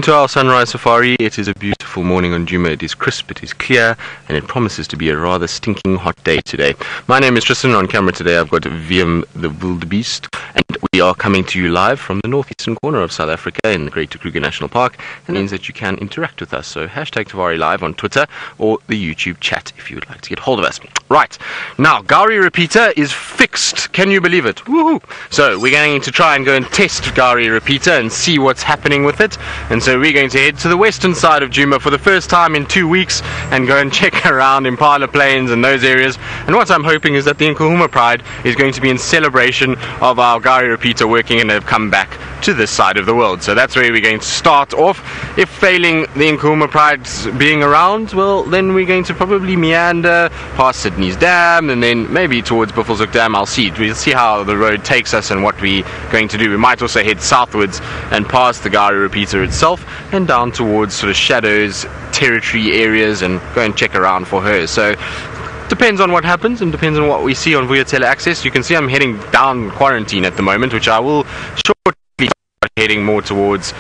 To our sunrise safari. It is a beautiful morning on Djuma. It is crisp, it is clear, and it promises to be a rather stinking hot day today. My name is Tristan. On camera today I've got VM the wildebeest, and we are coming to you live from the northeastern corner of South Africa in the Greater Kruger National Park, and it means that you can interact with us. So hashtag Tafari Live on Twitter or the YouTube chat if you would like to get hold of us. Right, now Gari Repeater is fixed. Can you believe it? Woohoo! So we're going to try and go and test Gari Repeater and see what's happening with it. And so we're going to head to the western side of Djuma for the first time in 2 weeks and go and check around Impala Plains and those areas. And what I'm hoping is that the Angama Pride is going to be in celebration of our Gari Repeater working and have come back to this side of the world. So that's where we're going to start off. If failing the Angama Pride being around, well, then we're going to probably meander past Sydney's Dam and then maybe towards Buffelshoek Dam. We'll see how the road takes us and what we're going to do. We might also head southwards and past the Gari Repeater itself and down towards sort of Shadows territory areas and go and check around for her. So depends on what happens and depends on what we see on Wisteria access. You can see I'm heading down quarantine at the moment, which I will shortly start heading more towards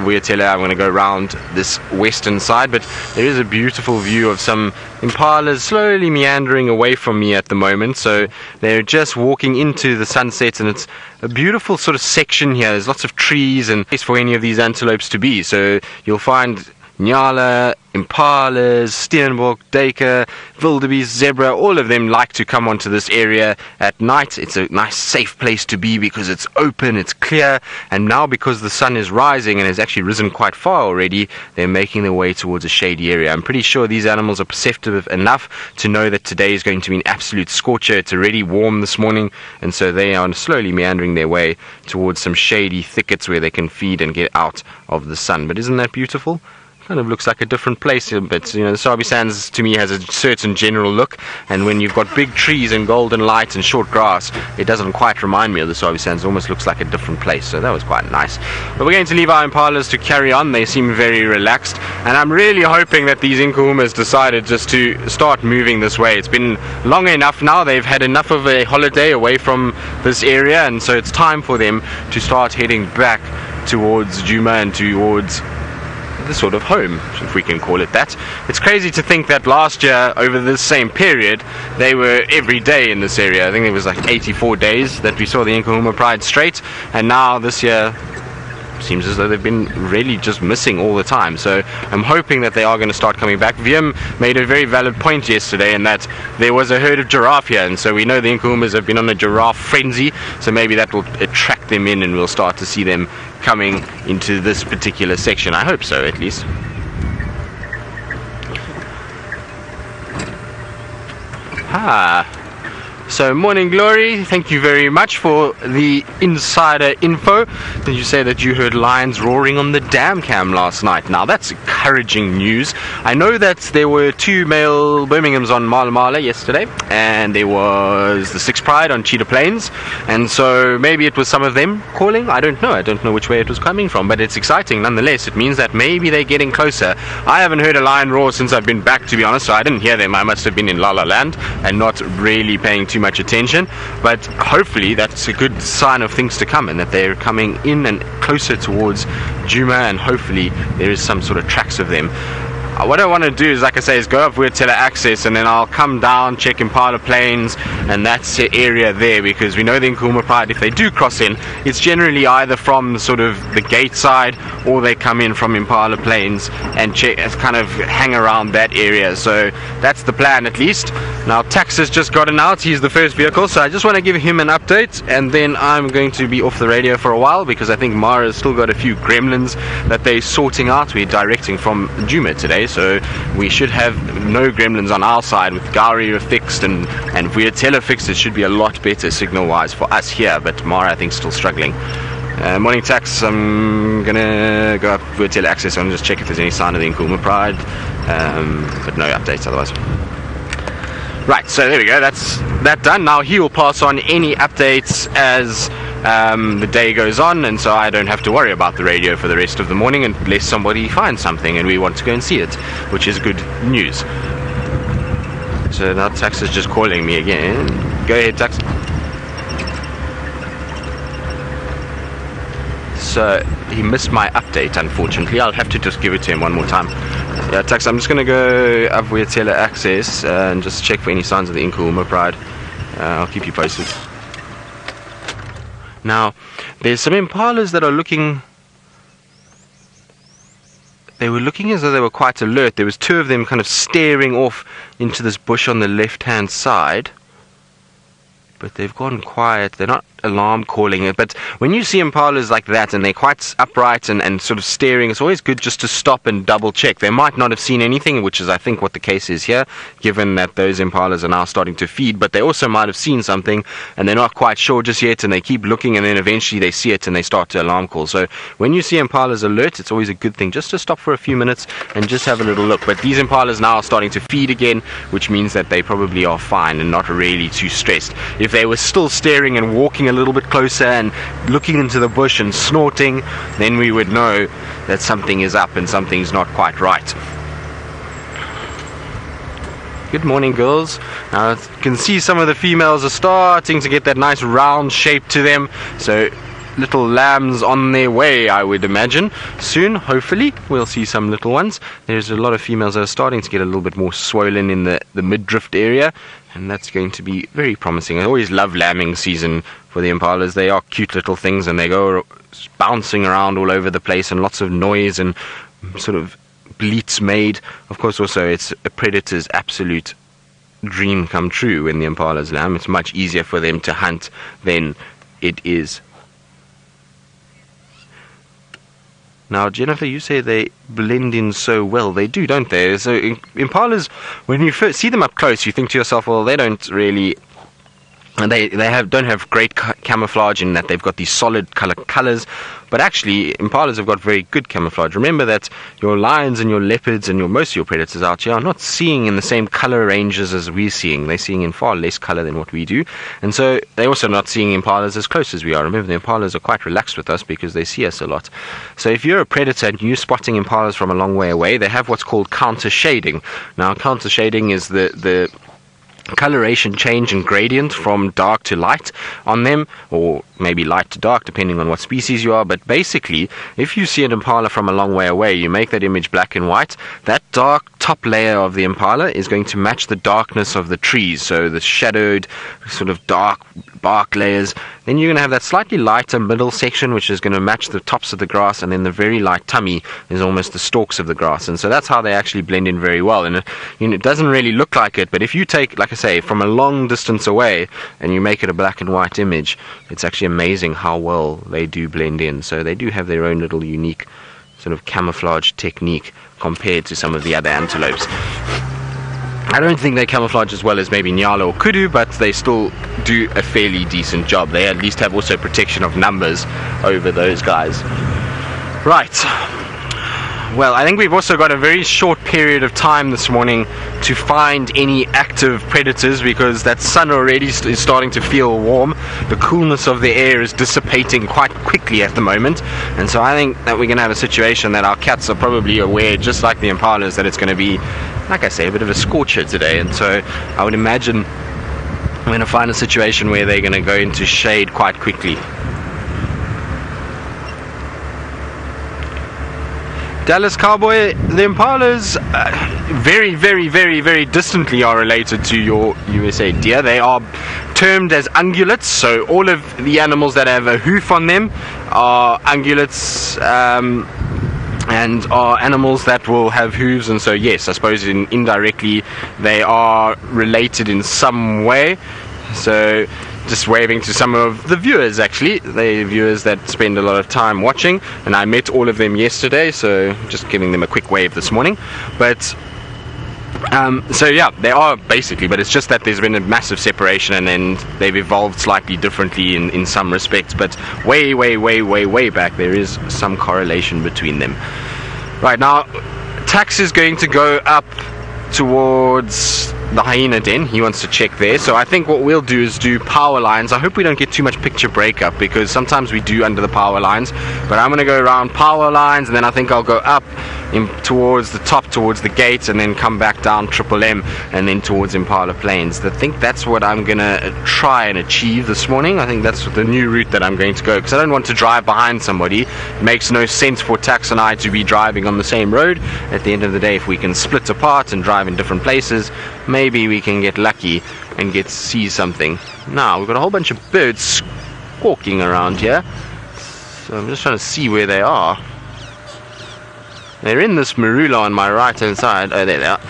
Wisteria. I'm going to go around this western side, but there is a beautiful view of some impalas slowly meandering away from me at the moment. So they're just walking into the sunset, and it's a beautiful sort of section here. There's lots of trees and place for any of these antelopes to be. So you'll find Nyala, Impalas, Steenbok, Duiker, wildebeest, zebra, all of them like to come onto this area at night. It's a nice safe place to be because it's open, it's clear, and now because the sun is rising and has actually risen quite far already, they're making their way towards a shady area. I'm pretty sure these animals are perceptive enough to know that today is going to be an absolute scorcher. It's already warm this morning, and so they are slowly meandering their way towards some shady thickets where they can feed and get out of the sun. But isn't that beautiful? Kind of looks like a different place, but you know, the Sabi Sands to me has a certain general look, and when you've got big trees and golden light and short grass, it doesn't quite remind me of the Sabi Sands. It almost looks like a different place, so that was quite nice. But we're going to leave our impalas to carry on. They seem very relaxed, and I'm really hoping that these Inkahumas decided just to start moving this way. It's been long enough now. They've had enough of a holiday away from this area, and so it's time for them to start heading back towards Djuma and towards the sort of home, if we can call it that. It's crazy to think that last year over this same period they were every day in this area. I think it was like 84 days that we saw the Angama Pride straight, and now this year seems as though they've been really just missing all the time. So I'm hoping that they are going to start coming back. VM made a very valid point yesterday in that there was a herd of giraffe here, and so we know the Inkahumas have been on a giraffe frenzy, so maybe that will attract them in and we'll start to see them coming into this particular section. I hope so, at least. So morning glory, thank you very much for the insider info. Did you say that you heard lions roaring on the dam cam last night? Now that's encouraging news. I know that there were 2 male Birminghams on Mala yesterday, and there was the 6 Pride on Cheetah Plains, and so maybe it was some of them calling. I don't know which way it was coming from, but it's exciting nonetheless. It means that maybe they're getting closer. I haven't heard a lion roar since I've been back, to be honest, so I didn't hear them. I must have been in La La Land and not really paying too much attention, but hopefully that's a good sign of things to come and that they're coming in and closer towards Djuma, and hopefully there is some sort of tracks of them. What I want to do is, like I say, is go up Wisteria access, and then I'll come down, check Impala Plains, and that's the area there, because we know the Angama Pride, if they do cross in, it's generally either from sort of the gate side or they come in from Impala Plains and check, kind of hang around that area. So that's the plan, at least. Now Tax has just gotten out. He's the first vehicle, so I just want to give him an update, and then I'm going to be off the radio for a while because I think Mara's still got a few gremlins that they're sorting out. We're directing from Djuma today, so we should have no gremlins on our side. With Gari fixed and Wisteria fixed, it should be a lot better signal wise for us here, but Mara I think still struggling. Morning Tax, I'm gonna go up Wisteria access and just check if there's any sign of the Angama Pride, but no updates otherwise. Right, so there we go, that's that done. Now he will pass on any updates as the day goes on, and so I don't have to worry about the radio for the rest of the morning unless somebody finds something and we want to go and see it, which is good news. So now Tax is just calling me again. Go ahead, Tax. So he missed my update, unfortunately. I'll have to just give it to him one more time. Yeah, Tax, I'm just going to go up Wisteria access and just check for any signs of the Angama pride. I'll keep you posted. Now, there's some impalas that are looking... They were looking as though they were quite alert. There was 2 of them kind of staring off into this bush on the left-hand side. But they've gone quiet. They're not alarm calling it. But when you see impalas like that and they're quite upright and sort of staring, it's always good just to stop and double check. They might not have seen anything, which is I think what the case is here, given that those impalas are now starting to feed, but they also might have seen something and they're not quite sure just yet, and they keep looking, and then eventually they see it and they start to alarm call. So when you see impalas alert, it's always a good thing just to stop for a few minutes and just have a little look. But these impalas now are starting to feed again, which means that they probably are fine and not really too stressed. If they were still staring and walking a little bit closer and looking into the bush and snorting, then we would know that something is up and something's not quite right. Good morning, girls. Now you can see some of the females are starting to get that nice round shape to them, so little lambs on their way, I would imagine. Soon, hopefully, we'll see some little ones. There's a lot of females that are starting to get a little bit more swollen in the midriff area, and that's going to be very promising. I always love lambing season for the impalas. They are cute little things, and they go bouncing around all over the place, and lots of noise and sort of bleats made. Of course, also, it's a predator's absolute dream come true when the impalas lamb. It's much easier for them to hunt than it is. Now, Jennifer, you say they blend in so well. They do, don't they? So impalas, when you first see them up close, you think to yourself, well, they don't really... And they don't have great camouflage in that they've got these solid colors, but actually impalas have got very good camouflage. Remember that your lions and your leopards and most of your predators out here are not seeing in the same color ranges as we're seeing. They're seeing in far less color than what we do, and so they're also not seeing impalas as close as we are. Remember, the impalas are quite relaxed with us because they see us a lot. So if you're a predator and you're spotting impalas from a long way away, they have what's called counter shading. Now, counter shading is the coloration change and gradient from dark to light on them, or maybe light to dark depending on what species you are. But basically, if you see an impala from a long way away, you make that image black and white. That dark top layer of the impala is going to match the darkness of the trees, so the shadowed sort of dark bark layers. Then you're going to have that slightly lighter middle section, which is going to match the tops of the grass, and then the very light tummy is almost the stalks of the grass. And so that's how they actually blend in very well. And it doesn't really look like it, but if you take, like I say, from a long distance away and you make it a black and white image, it's actually amazing how well they do blend in. So they do have their own little unique sort of camouflage technique compared to some of the other antelopes. I don't think they camouflage as well as maybe Nyala or Kudu, but they still do a fairly decent job. They at least have also protection of numbers over those guys. Right. Well, I think we've also got a very short period of time this morning to find any active predators, because that sun already is starting to feel warm. The coolness of the air is dissipating quite quickly at the moment, and so I think that we're going to have a situation that our cats are probably aware, just like the impalas, that it's going to be, like I say, a bit of a scorcher today. And so I would imagine we're going to find a situation where they're going to go into shade quite quickly. Dallas Cowboy, the impalas very, very, very, very distantly are related to your USA deer. They are termed as ungulates, so all of the animals that have a hoof on them are ungulates, and are animals that will have hooves. And so yes, I suppose indirectly they are related in some way. So just waving to some of the viewers, actually. They're viewers that spend a lot of time watching, and I met all of them yesterday, so just giving them a quick wave this morning. But so yeah, they are basically, but it's just that there's been a massive separation, and then they've evolved slightly differently in some respects, but way, way, way, way, way back there is some correlation between them. Right, now Tax is going to go up towards the hyena den. He wants to check there. So I think what we'll do is do power lines. I hope we don't get too much picture breakup, because sometimes we do under the power lines. But I'm going to go around power lines, and then I think I'll go up towards the top, towards the gate, and then come back down Triple M, and then towards Impala Plains. I think that's what I'm going to try and achieve this morning. I think that's the new route that I'm going to go, because I don't want to drive behind somebody. It makes no sense for Tax and I to be driving on the same road. At the end of the day, if we can split apart and drive in different places, maybe we can get lucky and see something. Now, we've got a whole bunch of birds squawking around here, so I'm just trying to see where they are. They're in this marula on my right hand side. Oh, there they are.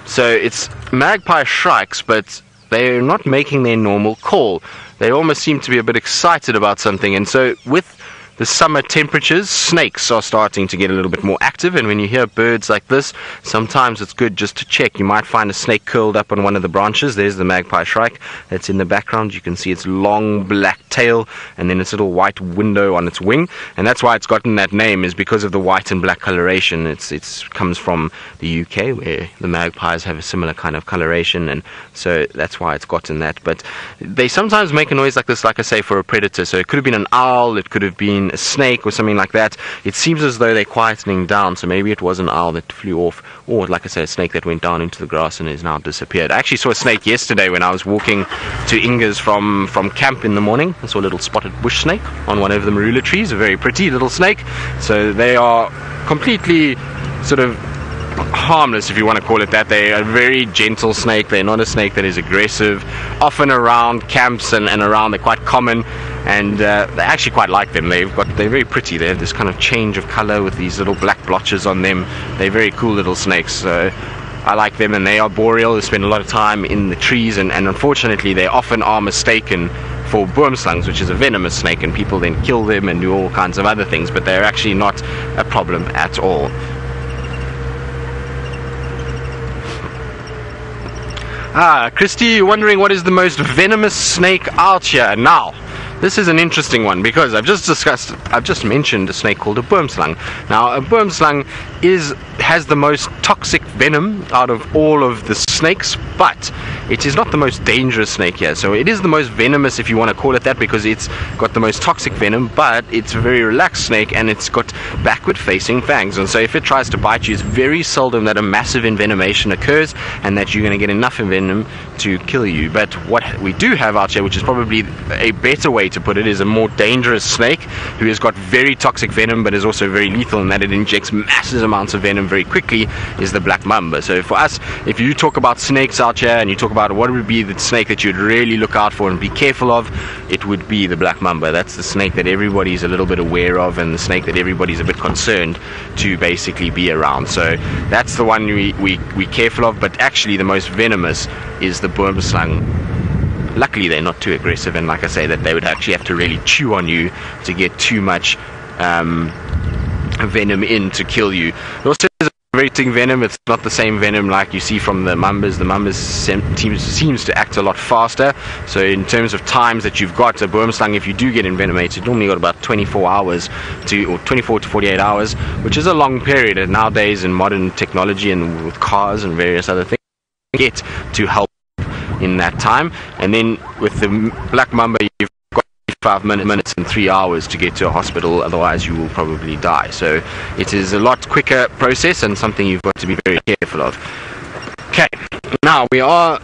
So it's magpie shrikes, but they're not making their normal call. They almost seem to be a bit excited about something, and so with the summer temperatures, snakes are starting to get a little bit more active, and when you hear birds like this, sometimes it's good just to check. You might find a snake curled up on one of the branches. There's the magpie shrike that's in the background. You can see its long black tail and then its little white window on its wing, and that's why it's gotten that name, is because of the white and black coloration. It comes from the UK, where the magpies have a similar kind of coloration, and so that's why it's gotten that. But they sometimes make a noise like this, like I say, for a predator. So it could have been an owl, it could have been a snake or something like that. It seems as though they're quietening down, so maybe it was an owl that flew off, or like I say, a snake that went down into the grass and has now disappeared. I actually saw a snake yesterday when I was walking to Inga's from camp in the morning. I saw a little spotted bush snake on one of the marula trees, a very pretty little snake. So they are completely sort of harmless, if you want to call it that. They're a very gentle snake. They're not a snake that is aggressive. Often around camps and around, they're quite common, and they actually quite like them. They're very pretty. They have this kind of change of color with these little black blotches on them. They're very cool little snakes. So I like them, and they are boreal. They spend a lot of time in the trees, and unfortunately they often are mistaken for boomslangs, which is a venomous snake, and people then kill them and do all kinds of other things, but they're actually not a problem at all. Christy, you're wondering what is the most venomous snake out here. Now, this is an interesting one, because I've just mentioned a snake called a boomslang. Now, a boomslang has the most toxic venom out of all of the snakes, but it is not the most dangerous snake here. So it is the most venomous, if you want to call it that, because it's got the most toxic venom, but it's a very relaxed snake, and it's got backward facing fangs, and so if it tries to bite you, it's very seldom that a massive envenomation occurs and that you're going to get enough venom to kill you. But what we do have out here, which is probably a better way to put it, is a more dangerous snake who has got very toxic venom, but is also very lethal in that it injects massive amounts of venom very quickly, is the black mamba. So for us, if you talk about snakes out here and you talk about what would be the snake that you'd really look out for and be careful of, it would be the black mamba. That's the snake that everybody's a little bit aware of, and the snake that everybody's a bit concerned to basically be around. So that's the one we careful of, but actually the most venomous is the boomslang. Luckily they're not too aggressive, and like I say, that they would actually have to really chew on you to get too much venom in to kill you. It also has a very thick venom. It's not the same venom like you see from the mambas. The mambas seems to act a lot faster. So in terms of times that you've got a boomslang, if you do get envenomated, normally got about 24 hours or 24 to 48 hours, which is a long period. And nowadays in modern technology and with cars and various other things, get to help in that time. And then with the black mamba, you've got 5 minutes and 3 hours to get to a hospital, otherwise you will probably die. So it is a lot quicker process, and something you've got to be very careful of. Okay, now we are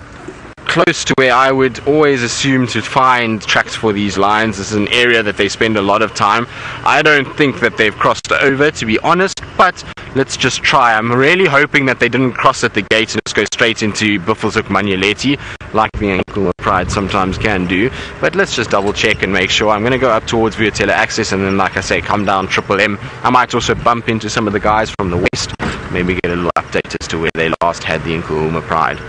close to where I would always assume to find tracks for these lions. This is an area that they spend a lot of time. I don't think that they've crossed over, to be honest, but let's just try. I'm really hoping that they didn't cross at the gate and just go straight into Buffelshoek Manuleti, like the ankle of pride sometimes can do. But let's just double check and make sure. I'm going to go up towards Wisteria access, and then, like I say, come down Triple M. I might also bump into some of the guys from the west, maybe get a little update as to where they last had the Nkuhuma pride.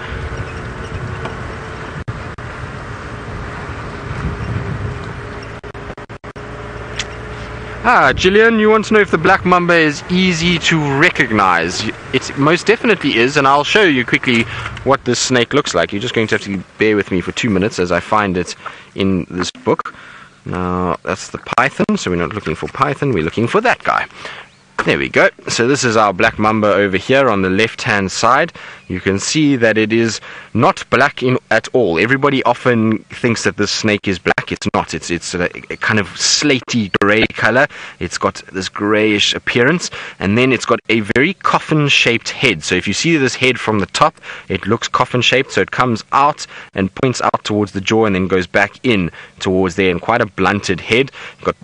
Gillian, you want to know if the black mamba is easy to recognize. It most definitely is, and I'll show you quickly what this snake looks like. You're just going to have to bear with me for 2 minutes as I find it in this book. Now, that's the python, so we're not looking for python, we're looking for that guy. There we go. So this is our black mamba over here on the left hand side. You can see that it is not black at all. Everybody often thinks that this snake is black. It's not. It's a kind of slatey grey color. It's got this greyish appearance, and then it's got a very coffin-shaped head. So if you see this head from the top, it looks coffin-shaped. So it comes out and points out towards the jaw, and then goes back in towards there, and quite a blunted head.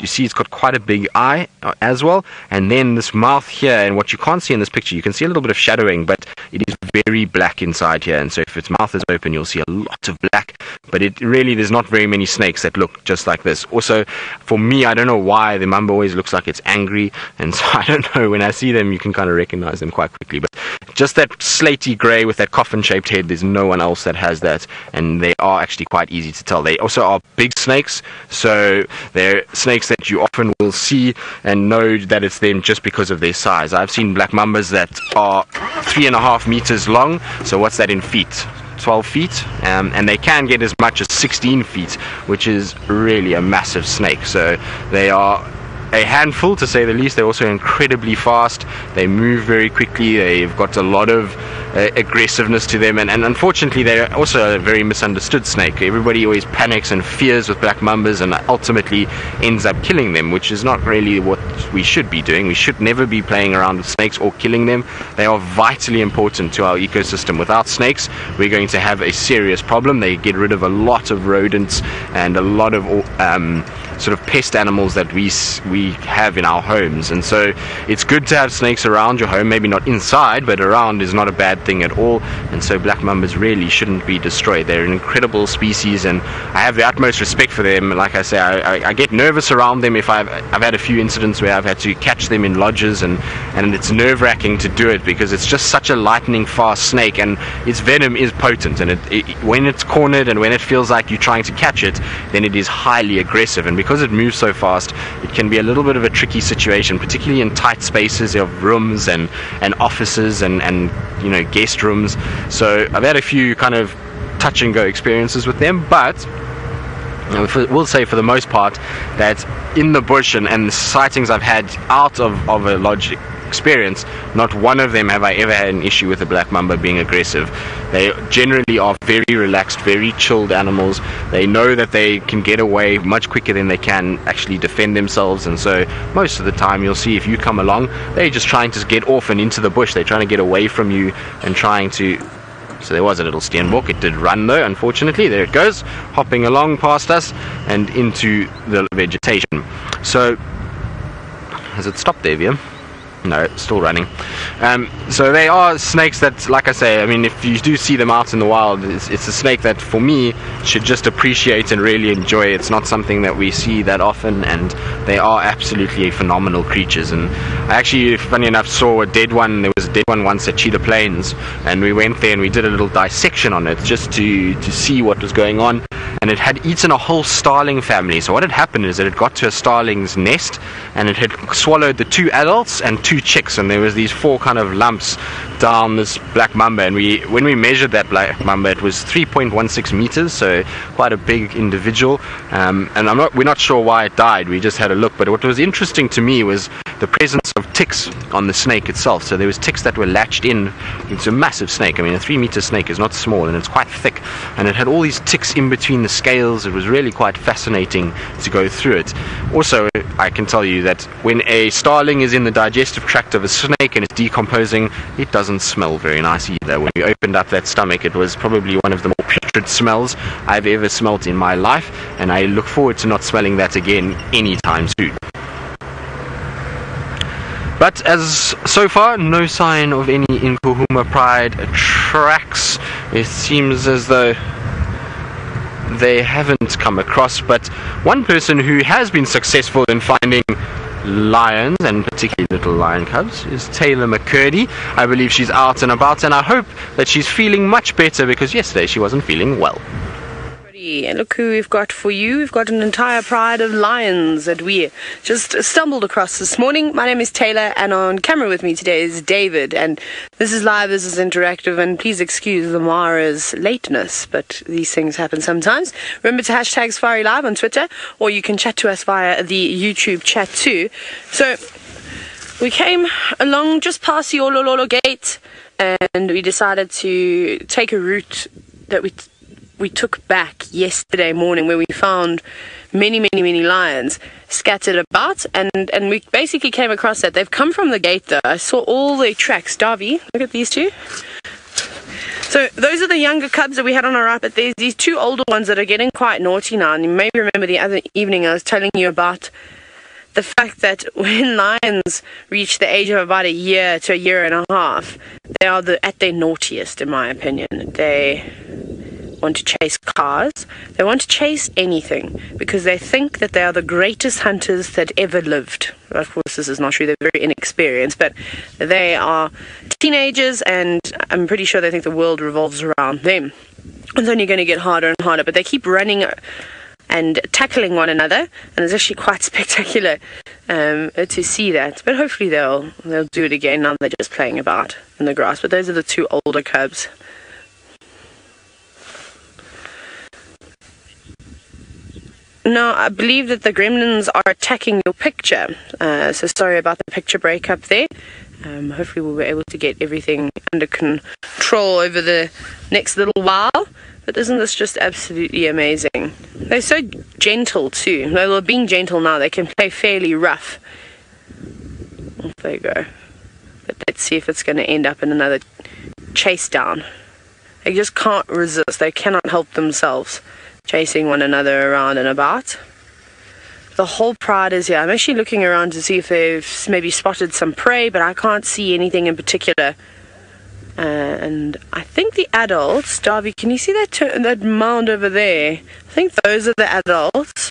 You see, it's got quite a big eye as well, and then this mouth here. And what you can't see in this picture, you can see a little bit of shadowing, but it is very black inside here, and so if its mouth is open, you'll see a lot of black. But there's not very many snakes that look just like this. Also, for me, I don't know why the mamba always looks like it's angry, and so I don't know, when I see them, you can kind of recognize them quite quickly. But just that slatey grey with that coffin-shaped head, there's no one else that has that, and they are actually quite easy to tell. They also are big snakes, so they're snakes that you often will see and know that it's them just because of their size. I've seen black mambas that are 3.5 meters long. So what's that in feet? 12 feet, and they can get as much as 16 feet, which is really a massive snake. So they are a handful, to say the least. They're also incredibly fast. They move very quickly. They've got a lot of aggressiveness to them, and unfortunately they're also a very misunderstood snake. Everybody always panics and fears with black mambas and ultimately ends up killing them, which is not really what we should be doing. We should never be playing around with snakes or killing them. They are vitally important to our ecosystem. Without snakes, we're going to have a serious problem. They get rid of a lot of rodents and a lot of sort of pest animals that we have in our homes, and so it's good to have snakes around your home. Maybe not inside, but around is not a bad thing at all. And so black mambas really shouldn't be destroyed. They're an incredible species, and I have the utmost respect for them. Like I say, I get nervous around them. If I've had a few incidents where I've had to catch them in lodges, and it's nerve-wracking to do it because it's just such a lightning fast snake, and its venom is potent, and when it's cornered and when it feels like you're trying to catch it, then it is highly aggressive. And because it moves so fast, it can be a little bit of a tricky situation, particularly in tight spaces of rooms and offices and guest rooms. So I've had a few kind of touch and go experiences with them, but we'll say for the most part that in the bush and the sightings I've had out of a lodge experience, not one of them have I ever had an issue with a black mamba being aggressive. They generally are very relaxed, very chilled animals. They know that they can get away much quicker than they can actually defend themselves, and so most of the time you'll see if you come along, they're just trying to get off and into the bush. They're trying to get away from you and trying to... So there was a little steenbok. It did run though, unfortunately. There it goes, hopping along past us and into the vegetation. So has it stopped there, Via? No, it's still running. So they are snakes that, like I say, I mean, if you do see them out in the wild, it's a snake that for me should just appreciate and really enjoy. It's not something that we see that often, and they are absolutely phenomenal creatures. And I actually, funny enough, saw a dead one. There was a dead one once at Cheetah Plains, and we went there and we did a little dissection on it just to see what was going on. And it had eaten a whole starling family. So what had happened is that it got to a starling's nest, and it had swallowed the 2 adults and 2 chicks, and there was these 4 kind of lumps down this black mamba. And when we measured that black mamba, it was 3.16 meters, so quite a big individual. And we're not sure why it died. We just had a look. But what was interesting to me was the presence of ticks on the snake itself. So there was ticks that were latched in. It's a massive snake. I mean, a 3-meter snake is not small, and it's quite thick, and it had all these ticks in between the scales. It was really quite fascinating to go through it. Also, I can tell you that when a starling is in the digestive tract of a snake and it's decomposing, it doesn't smell very nice either. When we opened up that stomach, it was probably one of the more putrid smells I've ever smelt in my life, and I look forward to not smelling that again anytime soon. But as so far, no sign of any Nkuhuma pride tracks. It seems as though they haven't come across, but one person who has been successful in finding lions, and particularly little lion cubs, is Tayla McCurdy. I believe she's out and about, and I hope that she's feeling much better, because yesterday she wasn't feeling well. And look who we've got for you. We've got an entire pride of lions that we just stumbled across this morning. My name is Tayla, and on camera with me today is David, and this is live, this is interactive, and please excuse the Mara's lateness, but these things happen sometimes. Remember to hashtag Safari Live on Twitter, or you can chat to us via the YouTube chat too. So We came along just past the Olololo gate, and we decided to take a route that we took back yesterday morning, where we found many lions scattered about, and we basically came across that. They've come from the gate though. I saw all their tracks. Darby, look at these two. So those are the younger cubs that we had on our right, but there's these two older ones that are getting quite naughty now. And you maybe remember the other evening I was telling you about the fact that when lions reach the age of about a year to a year and a half, they are at their naughtiest, in my opinion. They want to chase cars. They want to chase anything because they think that they are the greatest hunters that ever lived. Of course, this is not true. They're very inexperienced, but they are teenagers, and I'm pretty sure they think the world revolves around them. It's only going to get harder and harder, but they keep running and tackling one another, and it's actually quite spectacular to see that. But hopefully they'll do it again. Now they're just playing about in the grass. But those are the two older cubs. Now, I believe that the gremlins are attacking your picture, so sorry about the picture breakup there. Hopefully we'll be able to get everything under control over the next little while. But isn't this just absolutely amazing? They're so gentle too. They're being gentle now. They can play fairly rough. Off they go. But let's see if it's going to end up in another chase down. They just can't resist. They cannot help themselves, chasing one another around and about. The whole pride is here. I'm actually looking around to see if they've maybe spotted some prey, but I can't see anything in particular. And I think the adults, Darby, can you see that mound over there? I think those are the adults.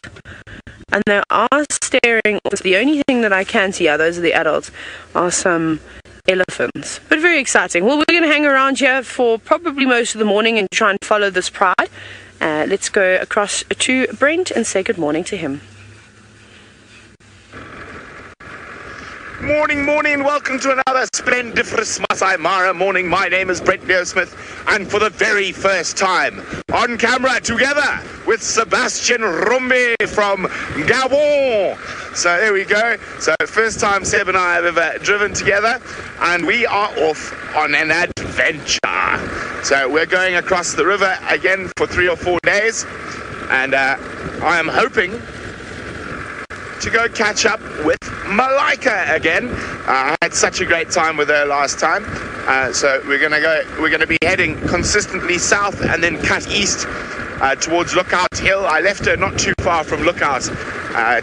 And they are staring. The only thing that I can see, those are the adults, are some elephants. But very exciting. Well, we're going to hang around here for probably most of the morning and try and follow this pride. Let's go across to Brent and say good morning to him. Morning, welcome to another splendiferous Masai Mara morning. My name is Brent Smith, and for the very first time on camera together with Sebastian Rumbe from Gabon. So there we go. So first time Seb and I have ever driven together, and we are off on an adventure. So we're going across the river again for 3 or 4 days, and I am hoping to go catch up with Malika again. I had such a great time with her last time, so we're gonna be heading consistently south and then cut east towards Lookout Hill. I left her not too far from Lookout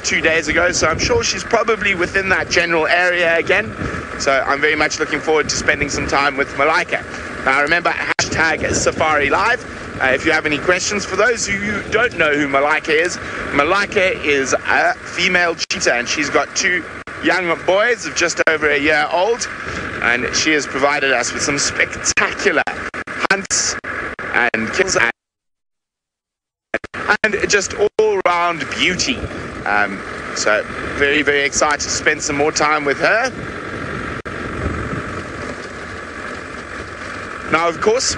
2 days ago, so I'm sure she's probably within that general area again. So I'm very much looking forward to spending some time with Malika. Now remember, hashtag Safari Live. If you have any questions, for those who don't know who Malika is a female cheetah, and she's got 2 young boys of just over a year old, and she has provided us with some spectacular hunts and kills and just all-round beauty. So very, very excited to spend some more time with her. Now, of course,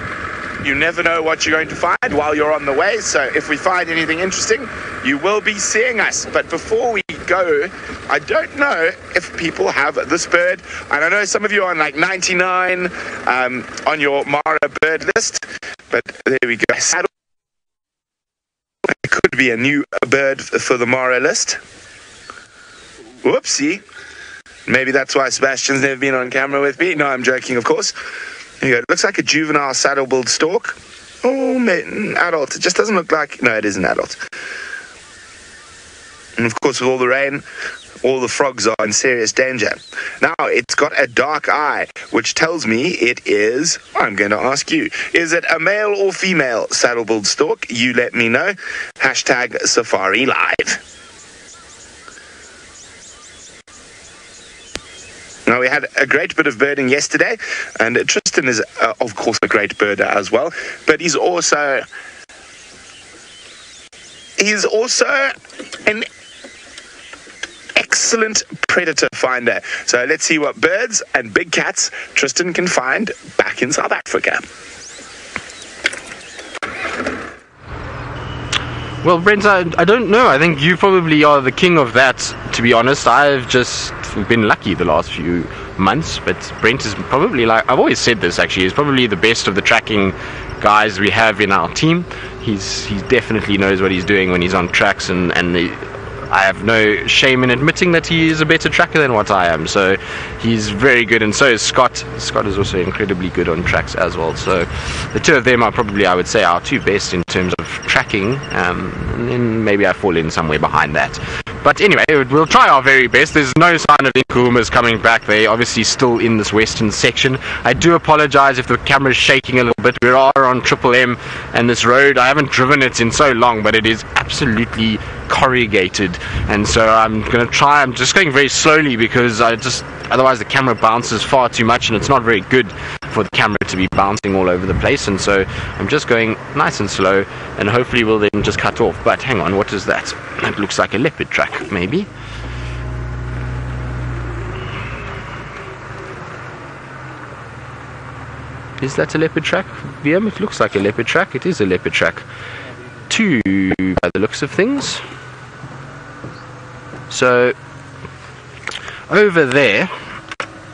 you never know what you're going to find while you're on the way, so if we find anything interesting, you will be seeing us. But before we go, I don't know if people have this bird, and I know some of you are on like 99 on your Mara bird list, but there we go. Saddle. It could be a new bird for the Mara list. Whoopsie. Maybe that's why Sebastian's never been on camera with me. No, I'm joking, of course. There you go. It looks like a juvenile saddle-billed stork. Oh, man, adult. It just doesn't look like... No, it is an adult. And, of course, with all the rain, all the frogs are in serious danger. Now, it's got a dark eye, which tells me it is... I'm going to ask you. Is it a male or female saddle-billed stork? You let me know. Hashtag Safari Live. Now, we had a great bit of birding yesterday, and Tristan is, of course, a great birder as well, but he's also an excellent predator finder. So let's see what birds and big cats Tristan can find back in South Africa. Well, Brent, I don't know. I think you probably are the king of that, to be honest. I've just been lucky the last few months, but Brent is probably, like, I've always said this actually, he's probably the best of the tracking guys we have in our team. He definitely knows what he's doing when he's on tracks, and I have no shame in admitting that he is a better tracker than what I am. So he's very good, and so is Scott. Scott is also incredibly good on tracks as well. So the two of them are probably, I would say, our two best in terms of tracking, and then maybe I fall in somewhere behind that. But anyway, we'll try our very best. There's no sign of the Nkuhumas coming back. They're obviously still in this western section. I do apologize if the camera's shaking a little bit. We are on Triple M, and this road, I haven't driven it in so long, but it is absolutely corrugated, and so I'm just going very slowly because otherwise the camera bounces far too much, and it's not very good for the camera to be bouncing all over the place. And so I'm just going nice and slow, and hopefully we'll then just cut off. But hang on, what is that? It looks like a leopard track, maybe. Is that a leopard track, VM? It looks like a leopard track. It is a leopard track. 2 by the looks of things. So over there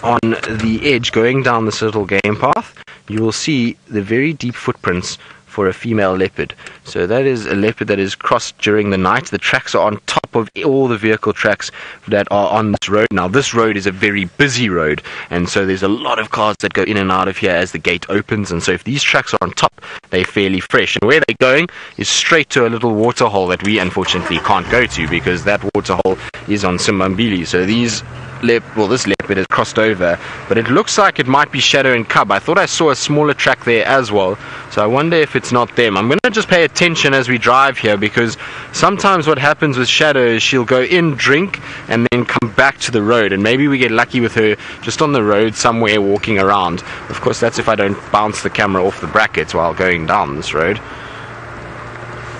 on the edge, going down this little game path, you will see the very deep footprints for a female leopard. So that is a leopard that is crossed during the night. The tracks are on top of all the vehicle tracks that are on this road. Now this road is a very busy road, and so there's a lot of cars that go in and out of here as the gate opens, and so if these tracks are on top, they're fairly fresh. And where they're going is straight to a little water hole that we unfortunately can't go to, because that water hole is on Simbambili. So this leopard has crossed over, but it looks like it might be Shadow and Cub. I thought I saw a smaller track there as well, so I wonder if it's not them. I'm going to just pay attention as we drive here, because sometimes what happens with Shadow is she'll go in, drink, and then come back to the road, and maybe we get lucky with her just on the road somewhere walking around. Of course, that's if I don't bounce the camera off the brackets while going down this road.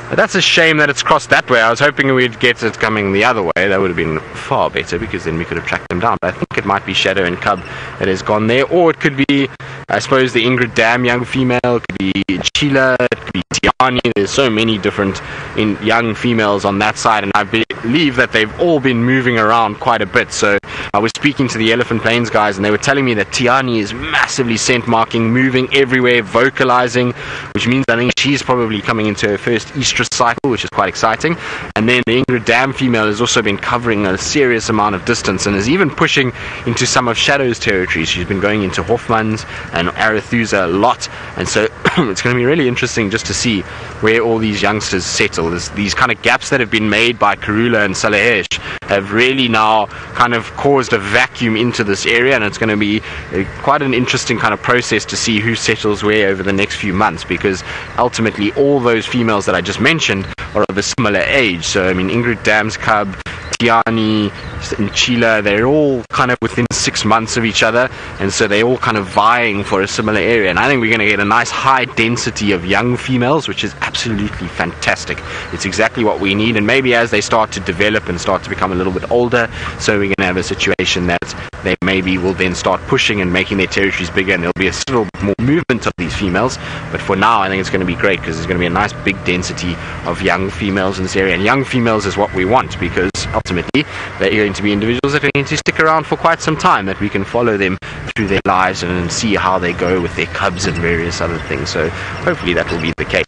But that's a shame that it's crossed that way. I was hoping we'd get it coming the other way. That would have been far better, because then we could have tracked them down. But I think it might be Shadow and Cub that has gone there. Or it could be, I suppose, the Ingrid Dam young female. It could be Chila. It could be Tiani. There's so many different young females on that side. And I believe that they've all been moving around quite a bit. So I was speaking to the Elephant Plains guys, and they were telling me that Tiani is massively scent marking, moving everywhere, vocalizing, which means I think she's probably coming into her first estrus cycle, which is quite exciting. And then the Ingrid Dam female has also been covering a serious amount of distance, and is even pushing into some of Shadow's territory. She's been going into Hoffman's and Arethusa a lot, and so it's going to be really interesting just to see where all these youngsters settle. These kind of gaps that have been made by Karula and Salahesh have really now kind of caused a vacuum into this area, and it's going to be quite an interesting kind of process to see who settles where over the next few months, because ultimately all those females that I just mentioned are of a similar age. So I mean, Ingrid Dam's cub, Tiani and Chila, they're all kind of within 6 months of each other, and so they're all kind of vying for a similar area. And I think we're going to get a nice high density of young females, which is absolutely fantastic. It's exactly what we need, and maybe as they start to develop and start to become a little bit older, so we're going to have a situation that they maybe will then start pushing and making their territories bigger, and there'll be a little bit more movement of these females. But for now, I think it's going to be great, because there's going to be a nice big density of young females in this area, and young females is what we want, because ultimately they're going to be individuals that are going to stick around for quite some time, that we can follow them through their lives and see how they go with their cubs and various other things. So hopefully that will be the case.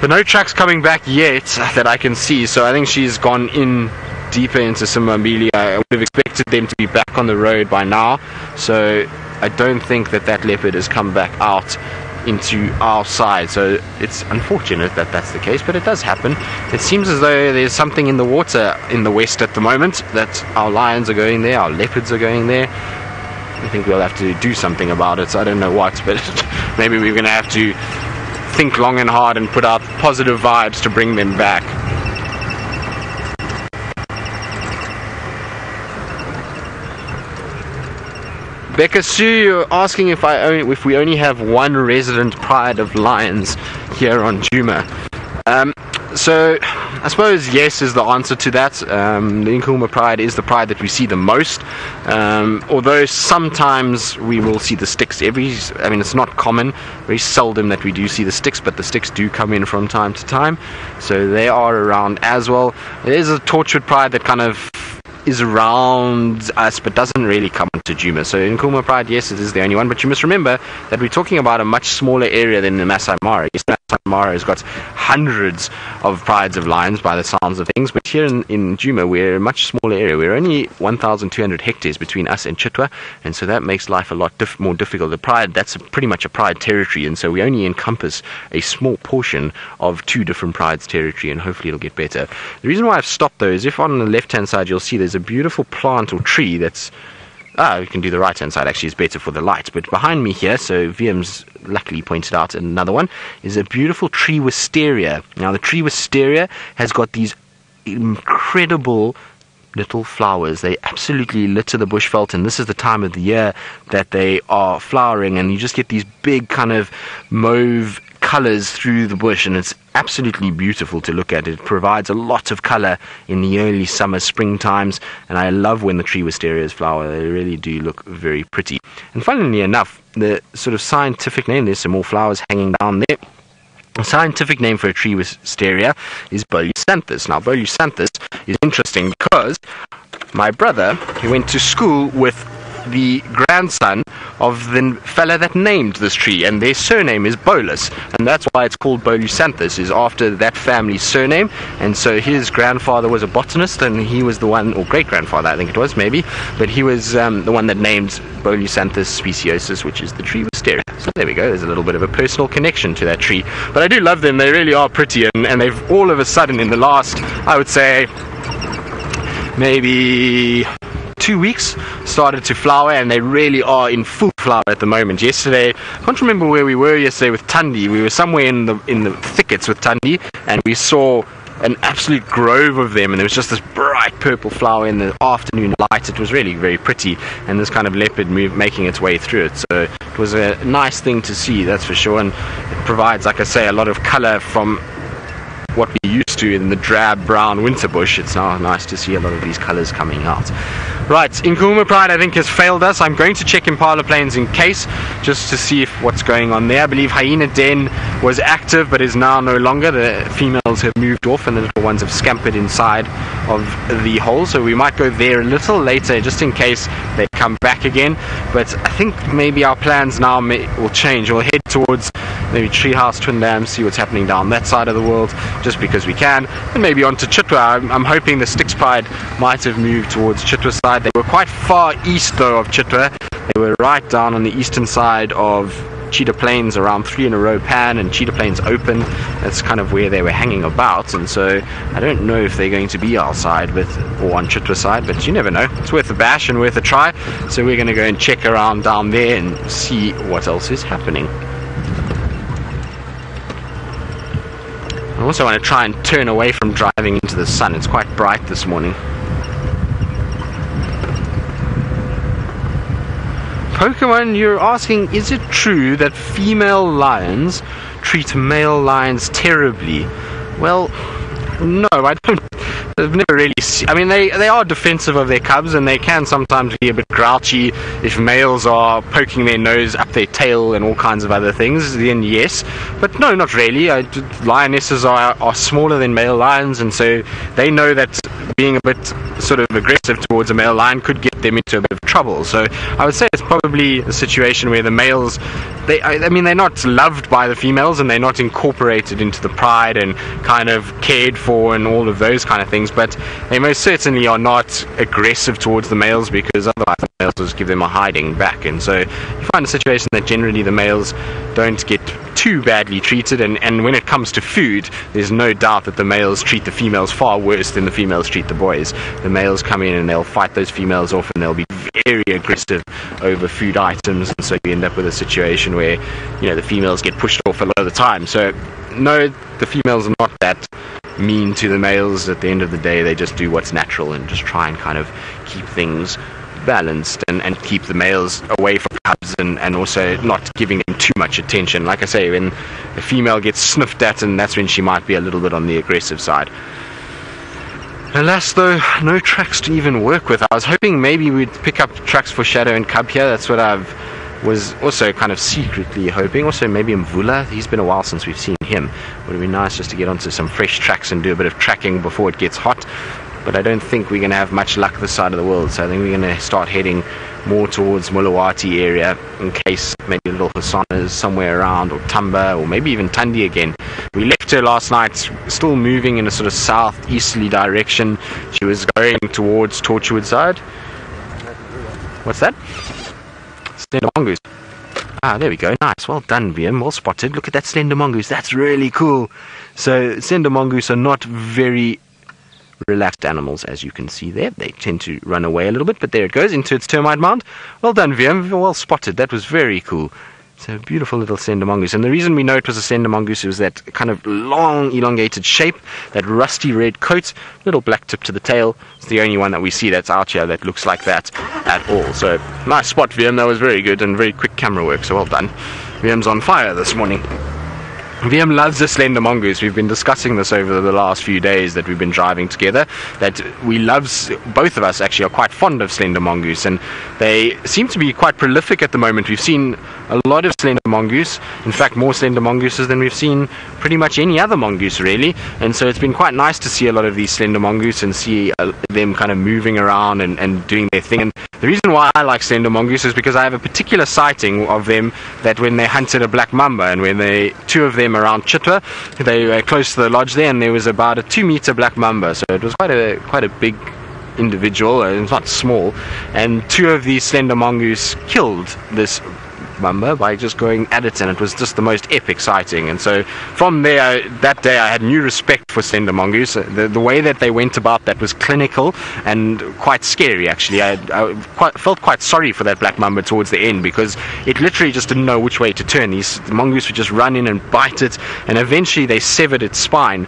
But no tracks coming back yet that I can see, so I think she's gone in deeper into Simbambili. I would have expected them to be back on the road by now, so I don't think that leopard has come back out into our side. So it's unfortunate that that's the case, but it does happen. It seems as though there's something in the water in the west at the moment, that our lions are going there, our leopards are going there. I think we'll have to do something about it. I don't know what, but maybe we're going to have to think long and hard and put out positive vibes to bring them back. Becca Sue, you're asking if we only have one resident pride of lions here on Djuma. So I suppose yes is the answer to that. The Angama pride is the pride that we see the most, although sometimes we will see the sticks. It's not common, very seldom that we do see the sticks, but the sticks do come in from time to time, so they are around as well. There's a Torchwood pride that kind of is around us but doesn't really come to Djuma. So in Angama pride, yes, it is the only one, but you must remember that we're talking about a much smaller area than the Masai Mara. Yes, Masai Mara has got hundreds of prides of lions by the sounds of things, but here in Djuma we're a much smaller area. We're only 1,200 hectares between us and Chitwa, and so that makes life a lot more difficult. The pride, that's pretty much a pride territory, and so we only encompass a small portion of two different prides territory, and hopefully it'll get better. The reason why I've stopped though is if on the left hand side you'll see there's a beautiful plant or tree that's we can do the right hand side, actually is better for the light, but behind me here, so VM's luckily pointed out another one, is a beautiful tree wisteria. Now the tree wisteria has got these incredible little flowers. They absolutely litter the bushveld, and this is the time of the year that they are flowering, and you just get these big kind of mauve colors through the bush, and it's absolutely beautiful to look at. It provides a lot of color in the early summer, spring times, and I love when the tree wisterias flower. They really do look very pretty. And funnily enough, the sort of scientific name, there's some more flowers hanging down there. The scientific name for a tree wisteria is Boleucanthus. Now, Boleucanthus is interesting because my brother, he went to school with the grandson of the fella that named this tree, and their surname is Bolus, and that's why it's called Boleucanthus, is after that family's surname. And so his grandfather was a botanist, and he was the one, or great-grandfather I think it was, maybe, but he was the one that named Boleucanthus speciosus, which is the tree wisteria. So there we go, there's a little bit of a personal connection to that tree. But I do love them, they really are pretty, and they've all of a sudden in the last, I would say, maybe 2 weeks started to flower, and they really are in full flower at the moment. Yesterday, I can't remember where we were yesterday with Tundi. We were somewhere in the thickets with Tundi, and we saw an absolute grove of them, and there was just this bright purple flower in the afternoon light. It was really very pretty, and this kind of leopard making its way through it. So it was a nice thing to see, that's for sure, and it provides, like I say, a lot of color from what we used to in the drab brown winter bush. It's now nice to see a lot of these colors coming out. Right, Angama pride I think has failed us. I'm going to check Impala plains in case, just to see if what's going on there. I believe hyena den was active but is now no longer. The females have moved off and the little ones have scampered inside of the hole, so we might go there a little later just in case they come back again. But I think maybe our plans now will change. We'll head towards maybe Treehouse, Twin Dams, see what's happening down that side of the world, just because we can, and maybe on to Chitwa. I'm hoping the Styx pride might have moved towards Chitwa side. They were quite far east though of Chitwa. They were right down on the eastern side of Cheetah Plains, around 3 in a row pan and Cheetah Plains open. That's kind of where they were hanging about, and so I don't know if they're going to be our side or on Chitwa side, but you never know. It's worth a bash and worth a try, so we're going to go and check around down there and see what else is happening. I also want to try and turn away from driving into the sun. It's quite bright this morning. Pokemon, you're asking, is it true that female lions treat male lions terribly? Well, no, I don't. I've never really seen. I mean, they are defensive of their cubs, and they can sometimes be a bit grouchy if males are poking their nose up their tail and all kinds of other things. Then yes, but no, not really. Lionesses are smaller than male lions, and so they know that being a bit sort of aggressive towards a male lion could get them into a bit of trouble. So I would say it's probably a situation where the males, I mean, they're not loved by the females, and they're not incorporated into the pride and kind of cared for and all of those kind of things, but they most certainly are not aggressive towards the males, because otherwise the males just give them a hiding back. And so you find a situation that generally the males don't get too badly treated, and when it comes to food, there's no doubt that the males treat the females far worse than the females treat the boys. The males come in and they'll fight those females off, and they'll be very aggressive over food items, and so you end up with a situation where, you know, the females get pushed off a lot of the time. So no, the females are not that mean to the males. At the end of the day, they just do what's natural and just try and kind of keep things balanced and keep the males away from cubs and also not giving them too much attention. Like I say, when the female gets sniffed at, and that's when she might be a little bit on the aggressive side. Alas though, no tracks to even work with. I was hoping maybe we'd pick up tracks for Shadow and Cub here. That's what I was also kind of secretly hoping. Also maybe Mvula, he's been a while since we've seen him. Would be nice just to get onto some fresh tracks and do a bit of tracking before it gets hot. But I don't think we're going to have much luck this side of the world, so I think we're going to start heading more towards Mulawati area in case maybe Little Hassan is somewhere around, or Tamba, or maybe even Tundi again. We left her last night still moving in a sort of southeasterly direction. She was going towards Torchwood side. What's that? Slender Mongoose. Ah, there we go. Nice. Well done, VM. Well spotted. Look at that Slender Mongoose. That's really cool. So Slender Mongoose are not very relaxed animals, as you can see there. They tend to run away a little bit, but there it goes into its termite mound. Well done, VM. Well spotted. That was very cool. It's a beautiful little Slender Mongoose. And the reason we know it was a Slender Mongoose was that kind of long, elongated shape, that rusty red coat, little black tip to the tail. It's the only one that we see that's out here that looks like that at all. So, nice spot, VM. That was very good and very quick camera work, so well done. VM's on fire this morning. VM loves the Slender Mongoose. We've been discussing this over the last few days that we've been driving together, that we love, both of us actually are quite fond of Slender Mongoose, and they seem to be quite prolific at the moment. We've seen a lot of Slender Mongoose, in fact more Slender Mongooses than we've seen pretty much any other mongoose really, and so it's been quite nice to see a lot of these Slender Mongoose and see them kind of moving around and doing their thing. And the reason why I like Slender Mongoose is because I have a particular sighting of them that when they hunted a black mamba, and when two of them around Chitwa, they were close to the lodge there, and there was about a 2-meter black mamba, so it was quite a big individual. It's not small, and two of these Slender Mongoose killed this mamba by just going at it, and it was just the most epic sighting. And so from there, that day, I had new respect for Slender Mongoose. The way that they went about that was clinical and quite scary actually. I felt quite sorry for that black mamba towards the end, because it literally just didn't know which way to turn. These mongoose would just run in and bite it, and eventually they severed its spine.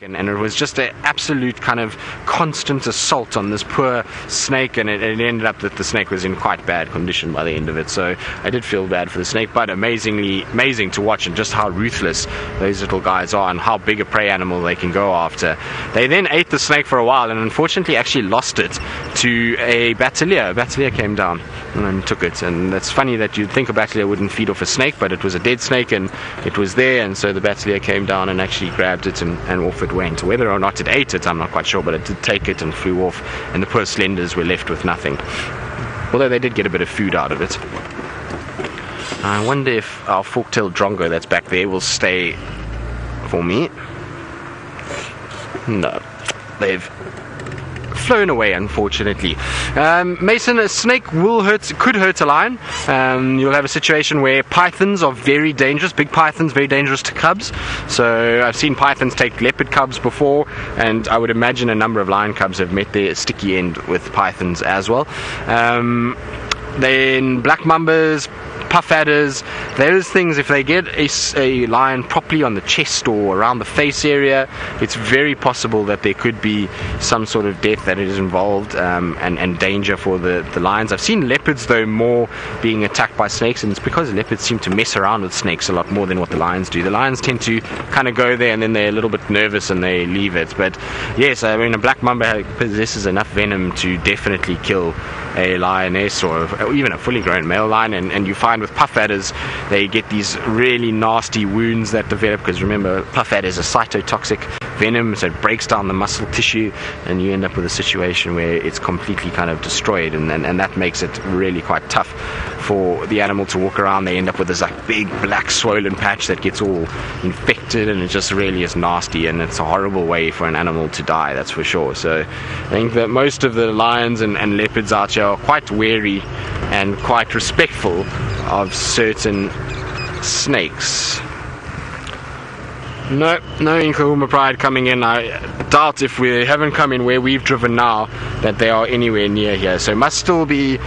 And it was just an absolute kind of constant assault on this poor snake, and it ended up that the snake was in quite bad condition by the end of it. So I did feel bad for the snake, but amazing to watch, and just how ruthless those little guys are and how big a prey animal they can go after. They then ate the snake for a while, and unfortunately actually lost it to a batelier. A batelier came down and took it, and it's funny that you'd think a batelier wouldn't feed off a snake, but it was a dead snake and it was there, and so the batelier came down and actually grabbed it and off it went. Whether or not it ate it, I'm not quite sure, but it did take it and flew off, and the poor Slenders were left with nothing, although they did get a bit of food out of it. I wonder if our fork-tailed drongo that's back there will stay for me. No, they've flown away, unfortunately. Mason, a snake could hurt a lion. You'll have a situation where pythons are very dangerous. Big pythons, very dangerous to cubs. So I've seen pythons take leopard cubs before, and I would imagine a number of lion cubs have met their sticky end with pythons as well. Then black mambas, puff adders, those things, if they get a lion properly on the chest or around the face area, it's very possible that there could be some sort of death that is involved, and danger for the lions. I've seen leopards though more being attacked by snakes, and it's because leopards seem to mess around with snakes a lot more than what the lions do. The lions tend to kind of go there and then they're a little bit nervous and they leave it. But yes, I mean, a black mamba possesses enough venom to definitely kill a lioness or even a fully grown male lion, and you find with puff adders they get these really nasty wounds that develop, because remember, puff adder is a cytotoxic venom, so it breaks down the muscle tissue, and you end up with a situation where it's completely kind of destroyed, and that makes it really quite tough for the animal to walk around. They end up with this like big black swollen patch that gets all infected, and it just really is nasty, and it's a horrible way for an animal to die, that's for sure. So I think that most of the lions and leopards out here are quite wary and quite respectful of certain snakes. No Nkahuma Pride coming in. I doubt, if we haven't come in where we've driven now, that they are anywhere near here, so must still be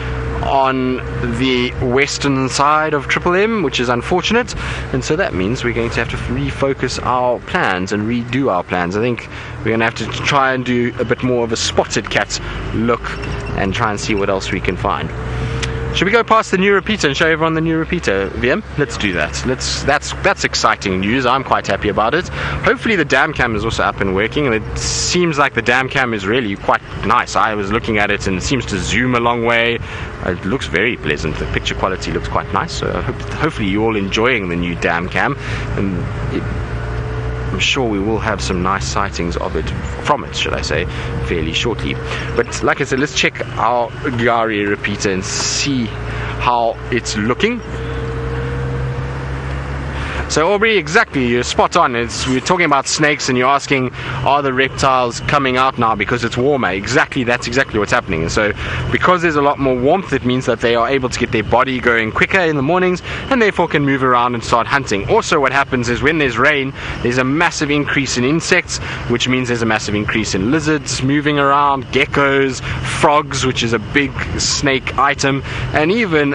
on the western side of Triple M, which is unfortunate, and so that means we're going to have to refocus our plans and redo our plans. I think we're going to have to try and do a bit more of a spotted cat look and try and see what else we can find. Should we go past the new repeater and show everyone the new repeater, VM? Let's do that. That's exciting news. I'm quite happy about it. Hopefully the dam cam is also up and working, and it seems like the dam cam is really quite nice. I was looking at it and it seems to zoom a long way. It looks very pleasant. The picture quality looks quite nice. So hopefully you're all enjoying the new dam cam, and I'm sure we will have some nice sightings of it, from it, should I say, fairly shortly. But like I said, let's check our Gari repeater and see how it's looking. So Aubrey, exactly, you're spot on. We're talking about snakes and you're asking, are the reptiles coming out now because it's warmer? Exactly, that's exactly what's happening. And so because there's a lot more warmth, it means that they are able to get their body going quicker in the mornings and therefore can move around and start hunting. Also what happens is when there's rain, there's a massive increase in insects, which means there's a massive increase in lizards moving around, geckos, frogs, which is a big snake item, and even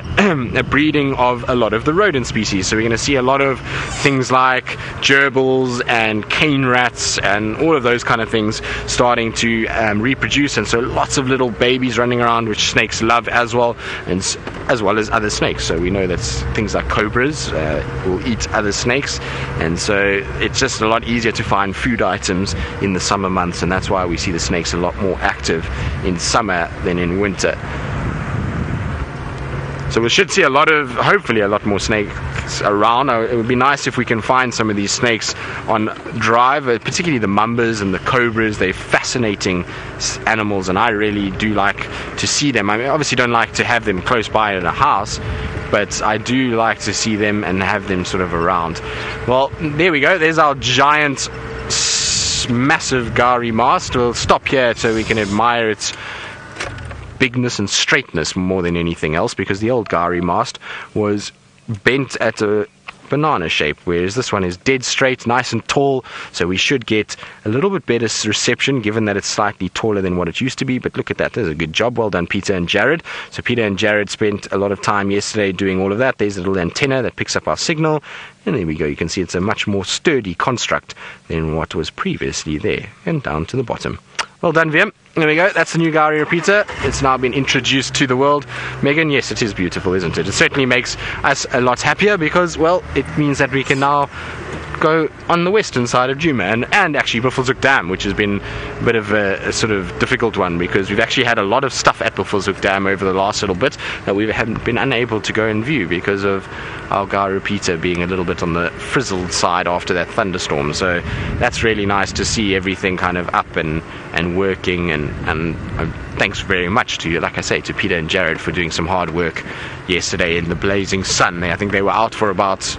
a breeding of a lot of the rodent species. So we're going to see a lot of things like gerbils and cane rats and all of those kind of things starting to reproduce, and so lots of little babies running around, which snakes love as well, and as well as other snakes. So we know that things like cobras will eat other snakes, and so it's just a lot easier to find food items in the summer months, and that's why we see the snakes a lot more active in summer than in winter. So we should see hopefully a lot more snakes around. It would be nice if we can find some of these snakes on drive, particularly the mambas and the cobras. They're fascinating animals, and I really do like to see them. I mean, obviously don't like to have them close by in a house, but I do like to see them and have them sort of around. Well, there we go. There's our giant, massive Gari mast. We'll stop here so we can admire its bigness and straightness more than anything else, because the old Gari mast was bent at a banana shape, whereas this one is dead straight, nice and tall, so we should get a little bit better reception given that it's slightly taller than what it used to be. But look at that, there's a good job, well done Peter and Jared. So Peter and Jared spent a lot of time yesterday doing all of that. There's a little antenna that picks up our signal, and there we go, you can see it's a much more sturdy construct than what was previously there. And down to the bottom. Well done, VM. There we go, that's the new Gari repeater. It's now been introduced to the world. Megan, yes, it is beautiful, isn't it? It certainly makes us a lot happier because, well, it means that we can now go on the western side of Djuma and actually Buffelshoek Dam, which has been a bit of a sort of difficult one because we've actually had a lot of stuff at Buffelshoek Dam over the last little bit that we haven't been unable to go and view because of our Gari repeater being a little bit on the frizzled side after that thunderstorm. So that's really nice to see everything kind of up and working, and thanks very much to, like I say, to Peter and Jared for doing some hard work yesterday in the blazing sun. I think they were out for about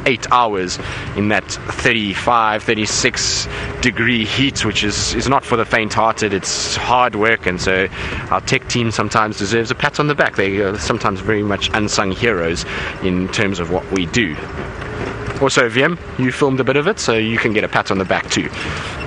8 hours in that 35, 36 degree heat, which is not for the faint-hearted. It's hard work, and so our tech team sometimes deserves a pat on the back. They are sometimes very much unsung heroes in terms of what we do. Also, VM, you filmed a bit of it, so you can get a pat on the back too.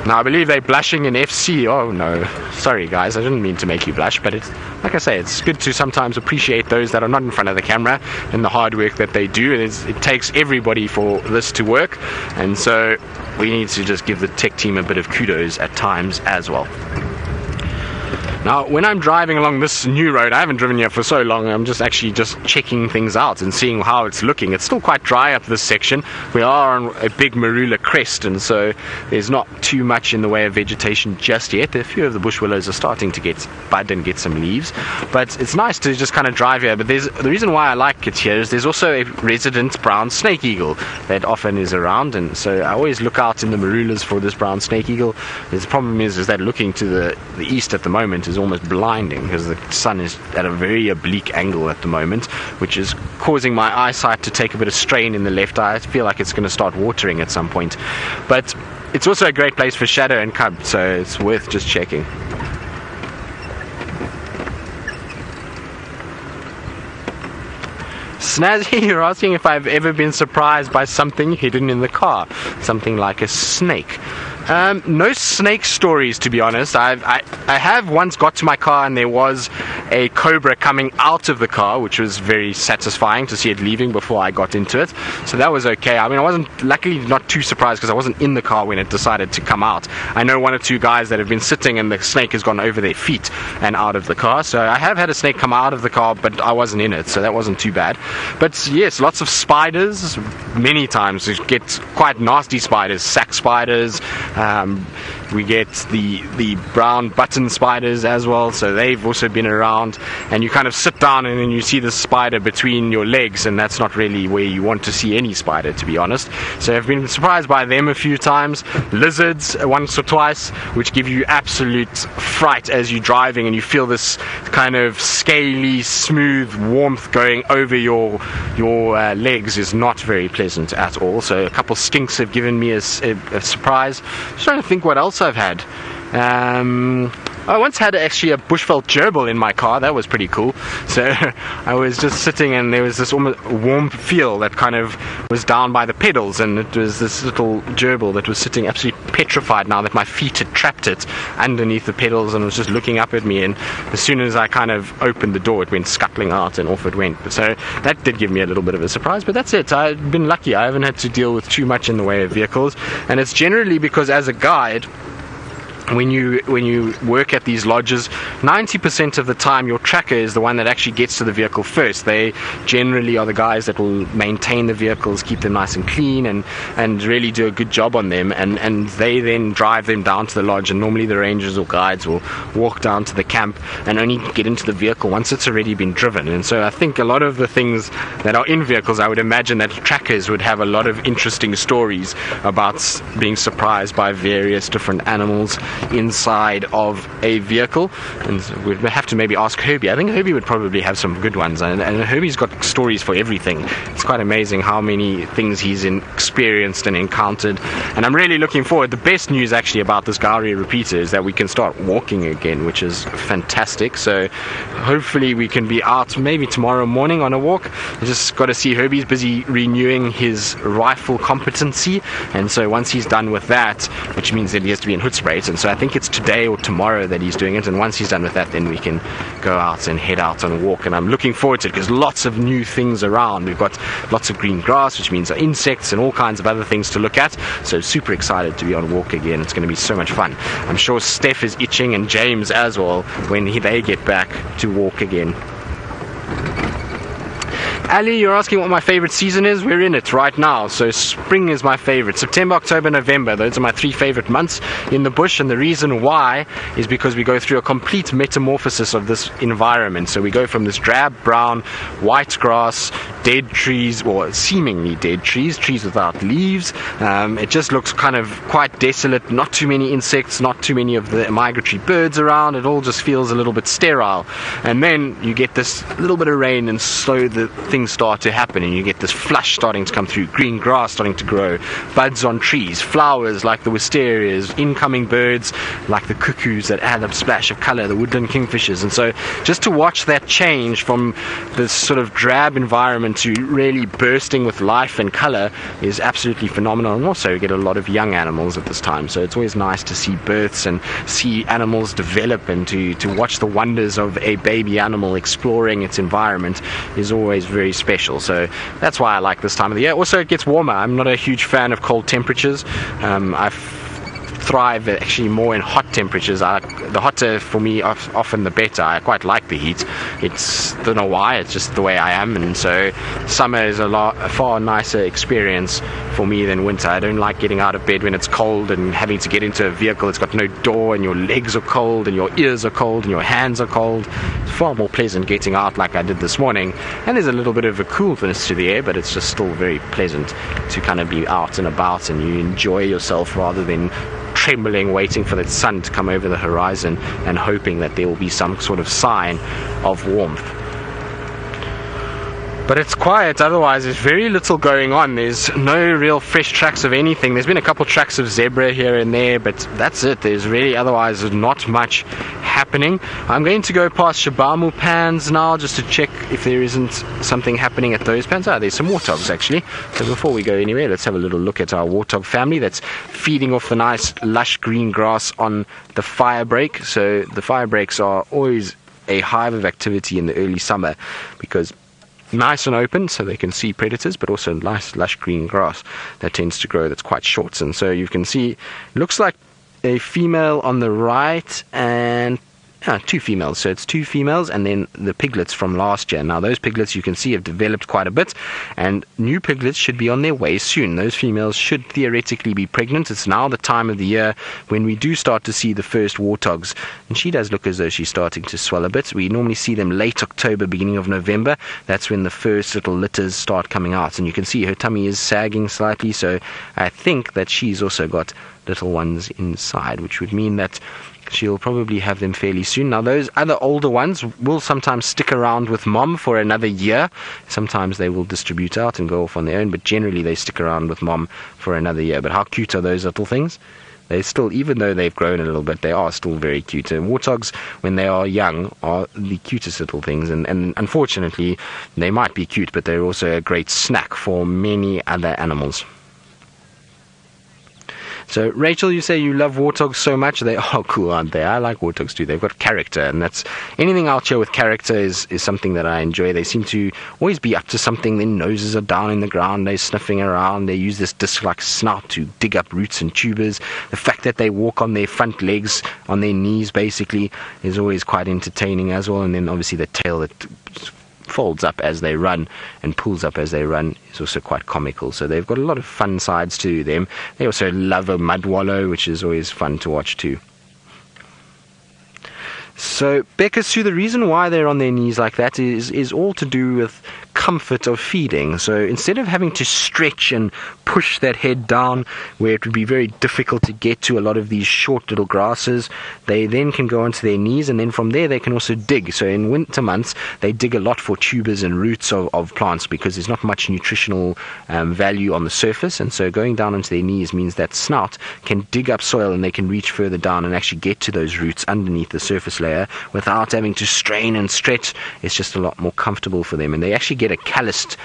Now, I believe they're blushing in FC. Oh no, sorry guys, I didn't mean to make you blush, but it's, like I say, it's good to sometimes appreciate those that are not in front of the camera and the hard work that they do. It takes everybody for this to work, and so we need to just give the tech team a bit of kudos at times as well. Now, when I'm driving along this new road, I haven't driven here for so long, I'm just checking things out and seeing how it's looking. It's still quite dry up this section. We are on a big marula crest, and so there's not too much in the way of vegetation just yet. A few of the bush willows are starting to get bud and get some leaves, but it's nice to just kind of drive here. But the reason why I like it here is there's also a resident brown snake eagle that often is around, and so I always look out in the marulas for this brown snake eagle. The problem is that looking to the east at the moment is almost blinding because the sun is at a very oblique angle at the moment, which is causing my eyesight to take a bit of strain in the left eye. I feel like it's going to start watering at some point, but it's also a great place for shadow and cub, so it's worth just checking. Snazzy, you're asking if I've ever been surprised by something hidden in the car, something like a snake. No snake stories, to be honest. I have once got to my car and there was a cobra coming out of the car, which was very satisfying to see it leaving before I got into it. So that was okay. I mean, I wasn't, luckily not too surprised because I wasn't in the car when it decided to come out. I know one or two guys that have been sitting and the snake has gone over their feet and out of the car. So I have had a snake come out of the car, but I wasn't in it, so that wasn't too bad. But yes, lots of spiders. Many times we get quite nasty spiders, sack spiders. We get the brown button spiders as well, so they've also been around. And you kind of sit down and then you see the spider between your legs, and that's not really where you want to see any spider, to be honest. So I've been surprised by them a few times. Lizards once or twice, which give you absolute fright as you're driving, and you feel this kind of scaly, smooth warmth going over your legs. Is not very pleasant at all. So a couple skinks have given me a surprise. Just trying to think what else I've had. I once had actually a bushveld gerbil in my car. That was pretty cool. So I was just sitting and there was this almost warm feel that kind of was down by the pedals, and it was this little gerbil that was sitting absolutely petrified now that my feet had trapped it underneath the pedals, and was just looking up at me, and as soon as I kind of opened the door it went scuttling out and off it went. So that did give me a little bit of a surprise, but that's it. I've been lucky. I haven't had to deal with too much in the way of vehicles, and it's generally because as a guide, when you work at these lodges, 90% of the time your tracker is the one that actually gets to the vehicle first. They generally are the guys that will maintain the vehicles, keep them nice and clean, and really do a good job on them, and they then drive them down to the lodge, and normally the rangers or guides will walk down to the camp and only get into the vehicle once it's already been driven. And so I think a lot of the things that are in vehicles, I would imagine that trackers would have a lot of interesting stories about being surprised by various different animals inside of a vehicle. And we'd have to maybe ask Herbie. I think Herbie would probably have some good ones, and Herbie's got stories for everything. It's quite amazing how many things he's experienced and encountered, and I'm really looking forward. The best news actually about this Gowrie repeater is that we can start walking again, which is fantastic. So hopefully we can be out maybe tomorrow morning on a walk. I just got to see, Herbie's busy renewing his rifle competency, and so once he's done with that, which means that he has to be in Hoedspruit, and so I think it's today or tomorrow that he's doing it, and once he's done with that then we can go out and head out on a walk. And I'm looking forward to it because lots of new things around. We've got lots of green grass, which means insects and all kinds of other things to look at, so super excited to be on a walk again. It's going to be so much fun. I'm sure Steph is itching, and James as well, when they get back to walk again. Ali, you're asking what my favorite season is. We're in it right now, so spring is my favorite. September, October, November, those are my 3 favorite months in the bush, and the reason why is because we go through a complete metamorphosis of this environment. So we go from this drab brown white grass, dead trees, or seemingly dead trees without leaves. It just looks kind of quite desolate, not too many insects, not too many of the migratory birds around. It all just feels a little bit sterile, and then you get this little bit of rain, and so the things start to happen, and you get this flush starting to come through, green grass starting to grow, buds on trees, flowers like the wisterias, incoming birds like the cuckoos that add a splash of color, the woodland kingfishers. And so just to watch that change from this sort of drab environment to really bursting with life and color is absolutely phenomenal. And also you get a lot of young animals at this time, so it's always nice to see births and see animals develop, and to watch the wonders of a baby animal exploring its environment is always very special. So that's why I like this time of the year. Also, it gets warmer. I'm not a huge fan of cold temperatures. I thrive actually more in hot temperatures. The hotter for me often the better. I quite like the heat. Don't know why, it's just the way I am, and so summer is a far nicer experience for me than winter. I don't like getting out of bed when it's cold and having to get into a vehicle that's got no door, and your legs are cold and your ears are cold and your hands are cold. It's far more pleasant getting out like I did this morning, and there's a little bit of a coolness to the air, but it's just still very pleasant to kind of be out and about, and you enjoy yourself rather than trembling waiting for the sun to come over the horizon and hoping that there will be some sort of sign of warmth. But it's quiet otherwise. There's very little going on. There's no real fresh tracks of anything. There's been a couple tracks of zebra here and there, but that's it. There's really otherwise not much happening. I'm going to go past Shabamu pans now just to check if there isn't something happening at those pans. There's some warthogs actually. So before we go anywhere, let's have a little look at our warthog family that's feeding off the nice lush green grass on the fire break. So the fire breaks are always a hive of activity in the early summer, because nice and open so they can see predators, but also nice lush green grass that tends to grow that's quite short. And so you can see, looks like a female on the right and two females. So it's two females and then the piglets from last year. Now those piglets you can see have developed quite a bit, and new piglets should be on their way soon. Those females should theoretically be pregnant. It's now the time of the year when we do start to see the first warthogs, and she does look as though she's starting to swell a bit. We normally see them late October, beginning of November. That's when the first little litters start coming out, and you can see her tummy is sagging slightly, so I think that she's also got little ones inside, which would mean that she'll probably have them fairly soon. Now those other older ones will sometimes stick around with mom for another year. Sometimes they will distribute out and go off on their own, but generally they stick around with mom for another year. But how cute are those little things? They still, even though they've grown a little bit, they are still very cute. And warthogs, when they are young, are the cutest little things. And unfortunately, they might be cute, but they're also a great snack for many other animals. So, Rachel, you say you love warthogs so much. They are cool, aren't they? I like warthogs too. They've got character, and that's anything out here with character is something that I enjoy. They seem to always be up to something. Their noses are down in the ground. They're sniffing around. They use this disc-like snout to dig up roots and tubers. The fact that they walk on their front legs, on their knees, basically, is always quite entertaining as well. And then, obviously, the tail that folds up as they run and pulls up as they run is also quite comical. So they've got a lot of fun sides to them. They also love a mud wallow, which is always fun to watch too. So, Becca Sue, the reason why they're on their knees like that is all to do with comfort of feeding. So instead of having to stretch and push that head down where it would be very difficult to get to a lot of these short little grasses, they then can go onto their knees, and then from there they can also dig. So in winter months they dig a lot for tubers and roots of plants, because there's not much nutritional value on the surface, and so going down onto their knees means that snout can dig up soil and they can reach further down and actually get to those roots underneath the surface layer without having to strain and stretch. It's just a lot more comfortable for them, and they actually get a calloused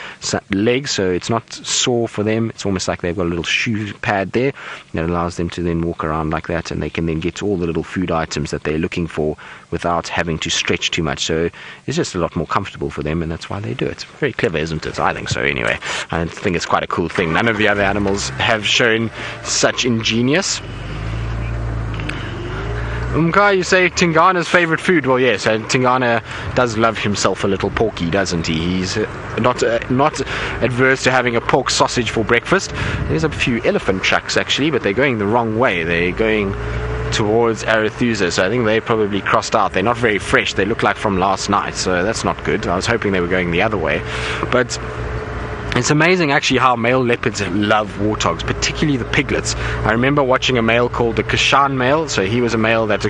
leg, so it's not sore for them. It's almost like they've got a little shoe pad there that allows them to then walk around like that, and they can then get to all the little food items that they're looking for without having to stretch too much. So it's just a lot more comfortable for them, and that's why they do it. Very clever, isn't it? I think so anyway. I think it's quite a cool thing. None of the other animals have shown such ingenious. You say Tingana's favourite food. Well, yes, Tingana does love himself a little porky, doesn't he? He's not adverse to having a pork sausage for breakfast. There's a few elephant tracks, actually, but they're going the wrong way. They're going towards Arethusa, so I think they probably crossed out. They're not very fresh. They look like from last night, so that's not good. I was hoping they were going the other way. But it's amazing actually how male leopards love warthogs, particularly the piglets. I remember watching a male called the Kashan male. So he was a male that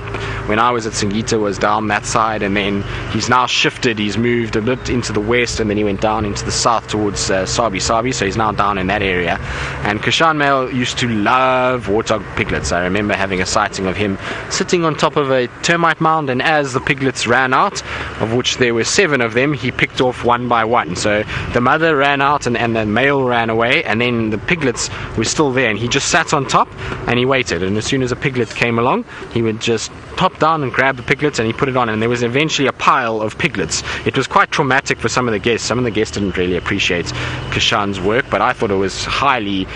when I was at Singita was down that side, and then he's now shifted. He's moved a bit into the west, and then he went down into the south towards Sabi, so he's now down in that area. And Kashan male used to love warthog piglets. I remember having a sighting of him sitting on top of a termite mound, and as the piglets ran out, of which there were 7 of them, he picked off one by one. So the mother ran out and the male ran away, and then the piglets were still there, and he just sat on top and he waited, and as soon as a piglet came along he would just hop down and grab the piglets and he put it on, and there was eventually a pile of piglets. It was quite traumatic for some of the guests. Some of the guests didn't really appreciate Kashan's work, but I thought it was highly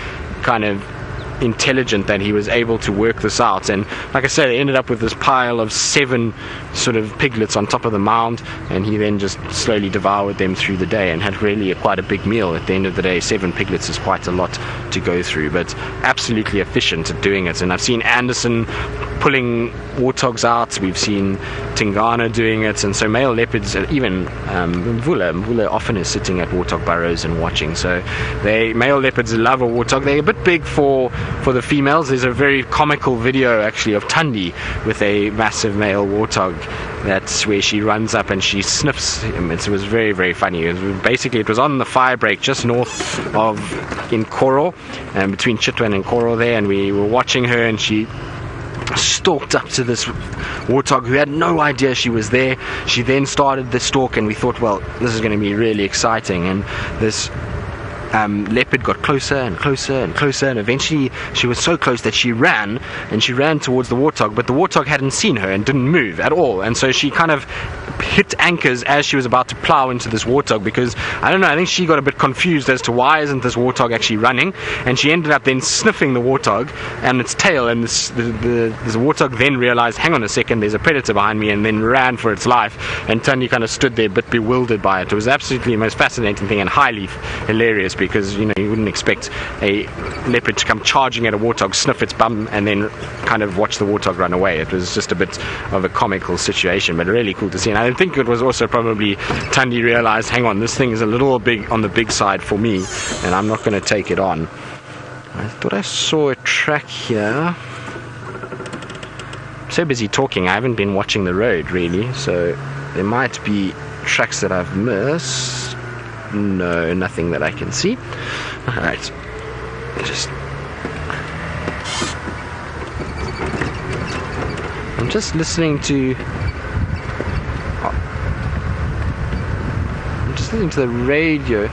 kind of intelligent that he was able to work this out. And like I said, they ended up with this pile of 7 sort of piglets on top of the mound, and he then just slowly devoured them through the day and had really quite a big meal at the end of the day. 7 piglets is quite a lot to go through, but absolutely efficient at doing it. And I've seen Anderson pulling warthogs out, we've seen Tingana doing it, and so male leopards, even Mvula often is sitting at warthog burrows and watching. So male leopards love a warthog. They're a bit big for the females. There's a very comical video actually of Tundi with a massive male warthog. That's where she runs up and she sniffs him. It was very, very funny. It was on the fire break just north of Nkoro, between Chitwa and Nkoro there, and we were watching her, and she stalked up to this warthog who had no idea she was there. She then started the stalk, and we thought, well, this is going to be really exciting, and this leopard got closer and closer and closer, and eventually she was so close that she ran towards the warthog, but the warthog hadn't seen her and didn't move at all, and so she kind of hit anchors as she was about to plow into this warthog, because I don't know, I think she got a bit confused as to why isn't this warthog actually running, and she ended up then sniffing the warthog and its tail, and this warthog then realized, hang on a second, there's a predator behind me, and then ran for its life, and Tony kind of stood there a bit bewildered by it. It was absolutely the most fascinating thing and highly hilarious, because you wouldn't expect a leopard to come charging at a warthog, sniff its bum, and then kind of watch the warthog run away. It was just a bit of a comical situation, but really cool to see. And I think it was also probably Tundi realized, hang on, this thing is a little big on the big side for me, and I'm not going to take it on. I thought I saw a track here. I'm so busy talking, I haven't been watching the road really, so there might be tracks that I've missed. No, nothing that I can see. Alright, I'm just listening to the radio,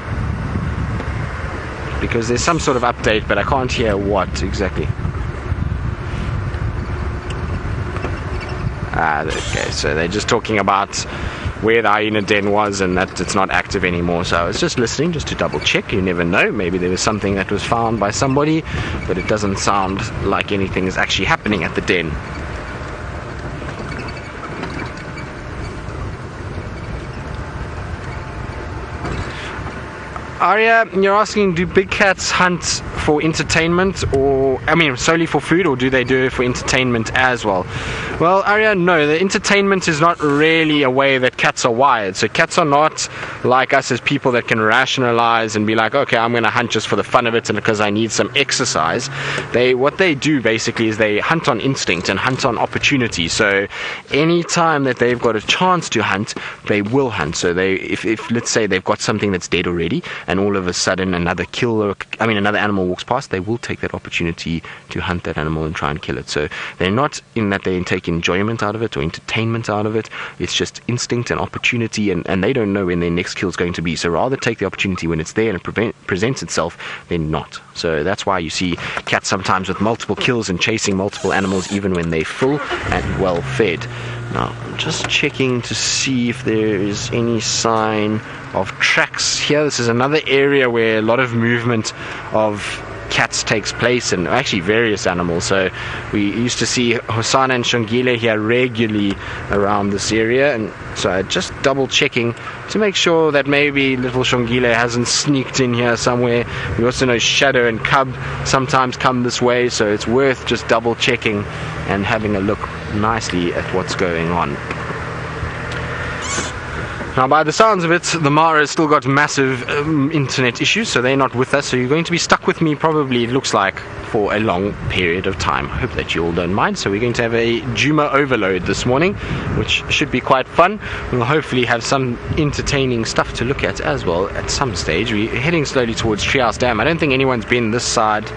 because there's some sort of update, but I can't hear what exactly. Okay, so they're just talking about where the hyena den was and that it's not active anymore. So I was just listening just to double check. You never know, maybe there was something that was found by somebody, but it doesn't sound like anything is actually happening at the den. Arya, you're asking, do big cats hunt for entertainment, or, I mean, solely for food, or do they do it for entertainment as well? Well, Arya, no, the entertainment is not really a way that cats are wired. So cats are not like us as people that can rationalize and be like, okay, I'm going to hunt just for the fun of it and because I need some exercise. What they do basically is they hunt on instinct and hunt on opportunity. So any time that they've got a chance to hunt, they will hunt. So if let's say they've got something that's dead already, and all of a sudden another animal walks past, they will take that opportunity to hunt that animal and try and kill it. So they're not in that they take enjoyment out of it or entertainment out of it. It's just instinct and opportunity, and they don't know when their next kill is going to be. So rather take the opportunity when it's there and it presents itself than not. So that's why you see cats sometimes with multiple kills and chasing multiple animals even when they're full and well fed. Now, I'm just checking to see if there is any sign of tracks here. This is another area where a lot of movement of cats takes place, and actually various animals. So we used to see Hosana and Shongile here regularly around this area, and so I'm just double checking to make sure that maybe little Shongile hasn't sneaked in here somewhere. We also know Shadow and Cub sometimes come this way, so it's worth just double checking and having a look nicely at what's going on. Now, by the sounds of it, the Mara has still got massive internet issues, so they're not with us. So you're going to be stuck with me, probably, it looks like, for a long period of time. I hope that you all don't mind. So we're going to have a Djuma overload this morning, which should be quite fun. We'll hopefully have some entertaining stuff to look at as well at some stage. We're heading slowly towards Treehouse Dam. I don't think anyone's been this side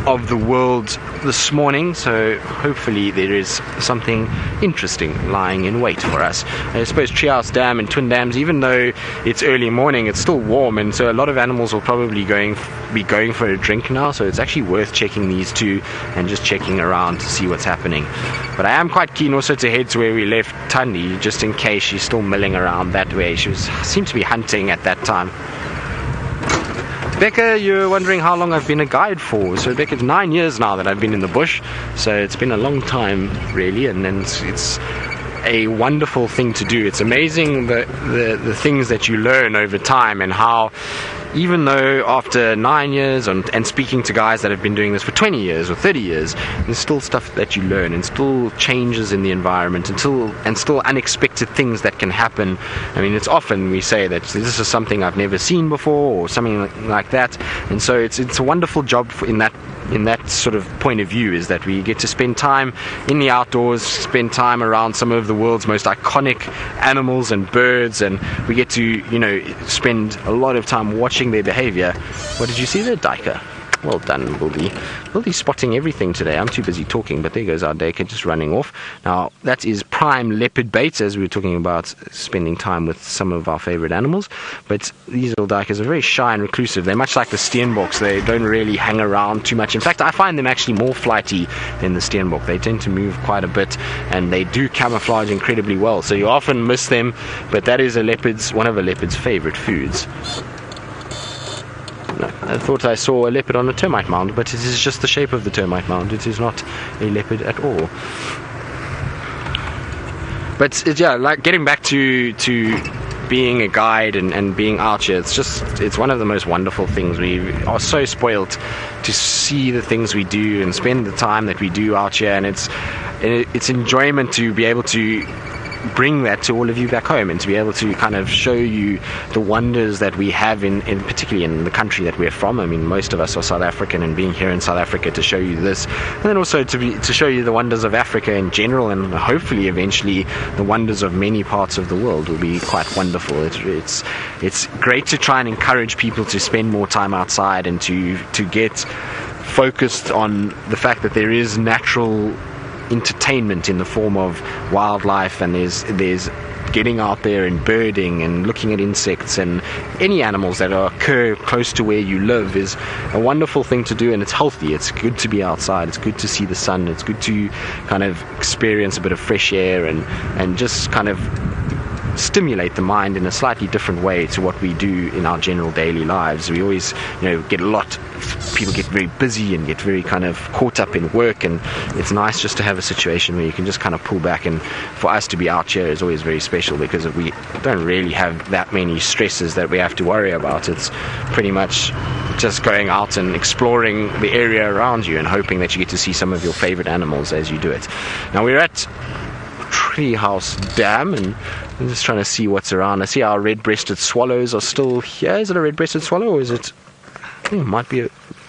of the world this morning, so hopefully there is something interesting lying in wait for us. I suppose Treehouse Dam and Twin Dams, even though it's early morning, it's still warm, and so a lot of animals will probably be going for a drink now, so it's actually worth checking these two and just checking around to see what's happening. But I am quite keen also to head to where we left Tundi, just in case she's still milling around that way. She seemed to be hunting at that time. Becca, you're wondering how long I've been a guide for. So Becca, it's 9 years now that I've been in the bush, so it's been a long time really, and then it's a wonderful thing to do. It's amazing the things that you learn over time, and how even though after 9 years and speaking to guys that have been doing this for 20 years or 30 years, there's still stuff that you learn, and still changes in the environment, and still unexpected things that can happen. I mean, it's often we say that this is something I've never seen before, or something like that, and so it's a wonderful job in that sort of point of view, is that we get to spend time in the outdoors, spend time around some of the world's most iconic animals and birds, and we get to, spend a lot of time watching their behavior. What did you see there, Dyker? Well done, Wildy. Wildy's spotting everything today. I'm too busy talking, but there goes our Dacre just running off. Now, that is prime leopard bait, as we were talking about spending time with some of our favorite animals. But these little Dacres are very shy and reclusive. They're much like the Steenboks. They don't really hang around too much. In fact, I find them actually more flighty than the Steenbok. They tend to move quite a bit, and they do camouflage incredibly well. So you often miss them, but that is one of a leopard's favorite foods. No, I thought I saw a leopard on a termite mound, but it is just the shape of the termite mound. It is not a leopard at all. But yeah, like getting back to being a guide and being out here, it's one of the most wonderful things. We are so spoiled to see the things we do and spend the time that we do out here, and it's enjoyment to be able to bring that to all of you back home, and to be able to kind of show you the wonders that we have in particularly in the country that we're from. I mean, most of us are South African, and being here in South Africa to show you this, and then also to show you the wonders of Africa in general, and hopefully eventually the wonders of many parts of the world will be quite wonderful. It's great to try and encourage people to spend more time outside, and to get focused on the fact that there is natural entertainment in the form of wildlife, and there's getting out there and birding and looking at insects and any animals that occur close to where you live is a wonderful thing to do, and it's healthy. It's good to be outside, it's good to see the sun, it's good to kind of experience a bit of fresh air and just kind of stimulate the mind in a slightly different way to what we do in our general daily lives. We always, people get very busy and get very kind of caught up in work, and it's nice just to have a situation where you can just kind of pull back. And for us to be out here is always very special, because we don't really have that many stresses that we have to worry about. It's pretty much just going out and exploring the area around you and hoping that you get to see some of your favorite animals as you do it. Now we're at Treehouse Dam, and I'm just trying to see what's around. I see our red-breasted swallows are still here. Is it a red-breasted swallow, or is it? I think it might be